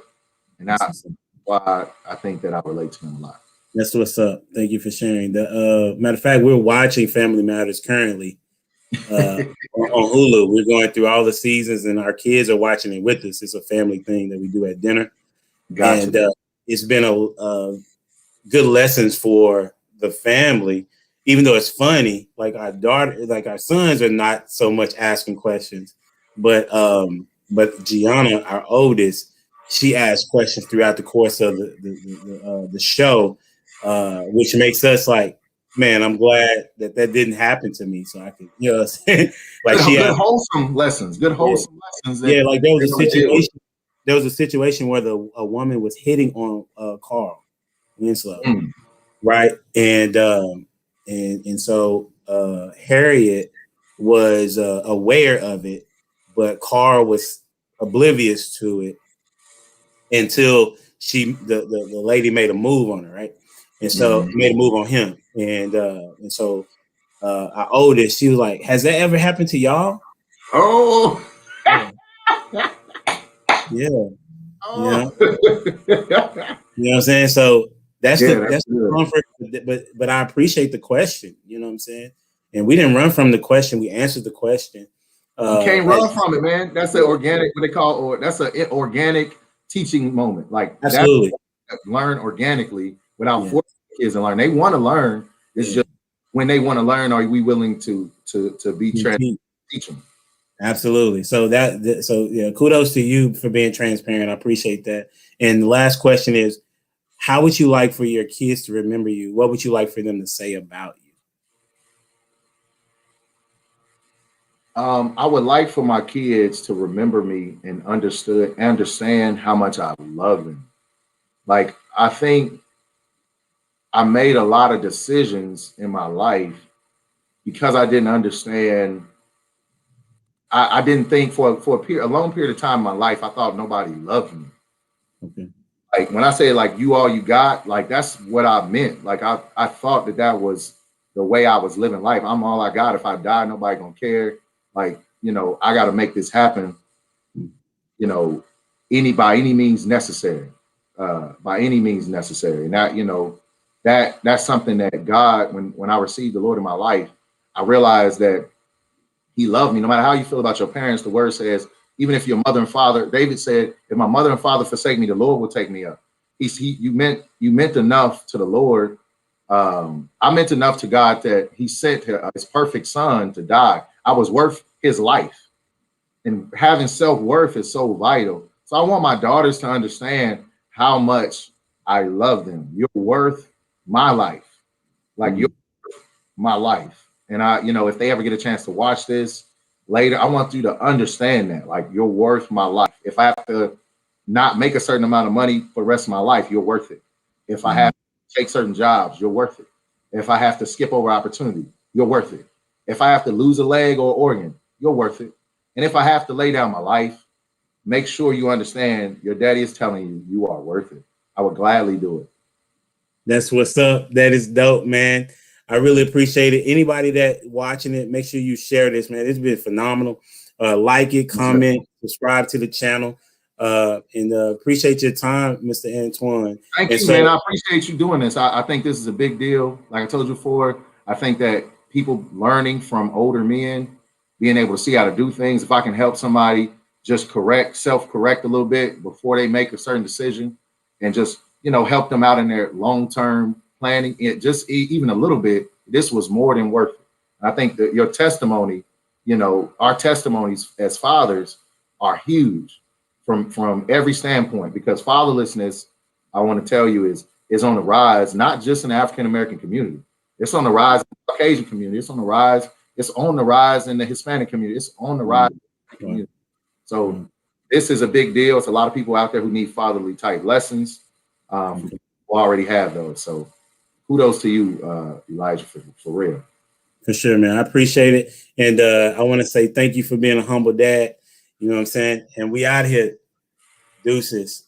And that's why I think that I relate to them a lot. That's what's up. Thank you for sharing. The matter of fact, we're watching Family Matters currently on Hulu. We're going through all the seasons, and our kids are watching it with us. It's a family thing that we do at dinner. Gotcha. And it's been a good lessons for the family, even though it's funny. Like our sons are not so much asking questions, but Gianna, our oldest, she asks questions throughout the course of the show, which makes us like, man, I'm glad that didn't happen to me, so I can, like good wholesome lessons, lessons. Like there was a situation where a woman was hitting on Carl Winslow, right, and so Harriet was aware of it, but Carl was oblivious to it until the lady made a move on her, right? And so made a move on him. And so our oldest, she was like, has that ever happened to y'all? Oh. Yeah. Oh. You know what I'm saying? So that's the comfort, but I appreciate the question, you know what I'm saying? And we didn't run from the question, we answered the question. You can't run from it, man. That's an organic, what they call, or that's an organic teaching moment. Like absolutely learn organically without forcing kids to learn. They want to learn. It's just when they want to learn, are we willing to be transparent, teach them? Absolutely. So kudos to you for being transparent. I appreciate that. And the last question is, how would you like for your kids to remember you? What would you like for them to say about you? I would like for my kids to remember me and understand how much I love them. Like, I think I made a lot of decisions in my life because I didn't understand. I didn't think for a long period of time in my life, I thought nobody loved me. Okay. Like when I say like you all you got, like that's what I meant. Like I thought that was the way I was living life. I'm all I got. If I die, nobody gonna care. Like, I got to make this happen, by any means necessary, by any means necessary. And that, that's something that God, when I received the Lord in my life, I realized that he loved me. No matter how you feel about your parents, the word says, even if your mother and father, David said, if my mother and father forsake me, the Lord will take me up. You meant enough to the Lord. I meant enough to God that he sent his perfect son to die. I was worth his life, and having self-worth is so vital. So I want my daughters to understand how much I love them. You're worth my life. Like you're worth my life. And if they ever get a chance to watch this later, I want you to understand that, like, you're worth my life. If I have to not make a certain amount of money for the rest of my life, you're worth it. If I have to take certain jobs, you're worth it. If I have to skip over opportunity, you're worth it. If I have to lose a leg or organ, you're worth it. And if I have to lay down my life, make sure you understand your daddy is telling you, you are worth it. I would gladly do it. That's what's up. That is dope, man. I really appreciate it. Anybody that watching it, make sure you share this, man. It's been phenomenal. Like it, comment, subscribe to the channel. And appreciate your time, Mr. Antoine. Thank you, man. I appreciate you doing this. I think this is a big deal. Like I told you before, I think that people learning from older men, being able to see how to do things. If I can help somebody just self-correct a little bit before they make a certain decision, and just, help them out in their long-term planning. It just even a little bit, this was more than worth it. I think that your testimony, our testimonies as fathers are huge from every standpoint, because fatherlessness, I want to tell you, is on the rise, not just in the African American community. It's on the rise in the Caucasian community. It's on the rise. It's on the rise in the Hispanic community. It's on the rise in the community. So this is a big deal. It's a lot of people out there who need fatherly type lessons. We already have those. So kudos to you, Elijah, for real. For sure, man. I appreciate it. And I want to say thank you for being a humble dad. You know what I'm saying? And we out here. Deuces.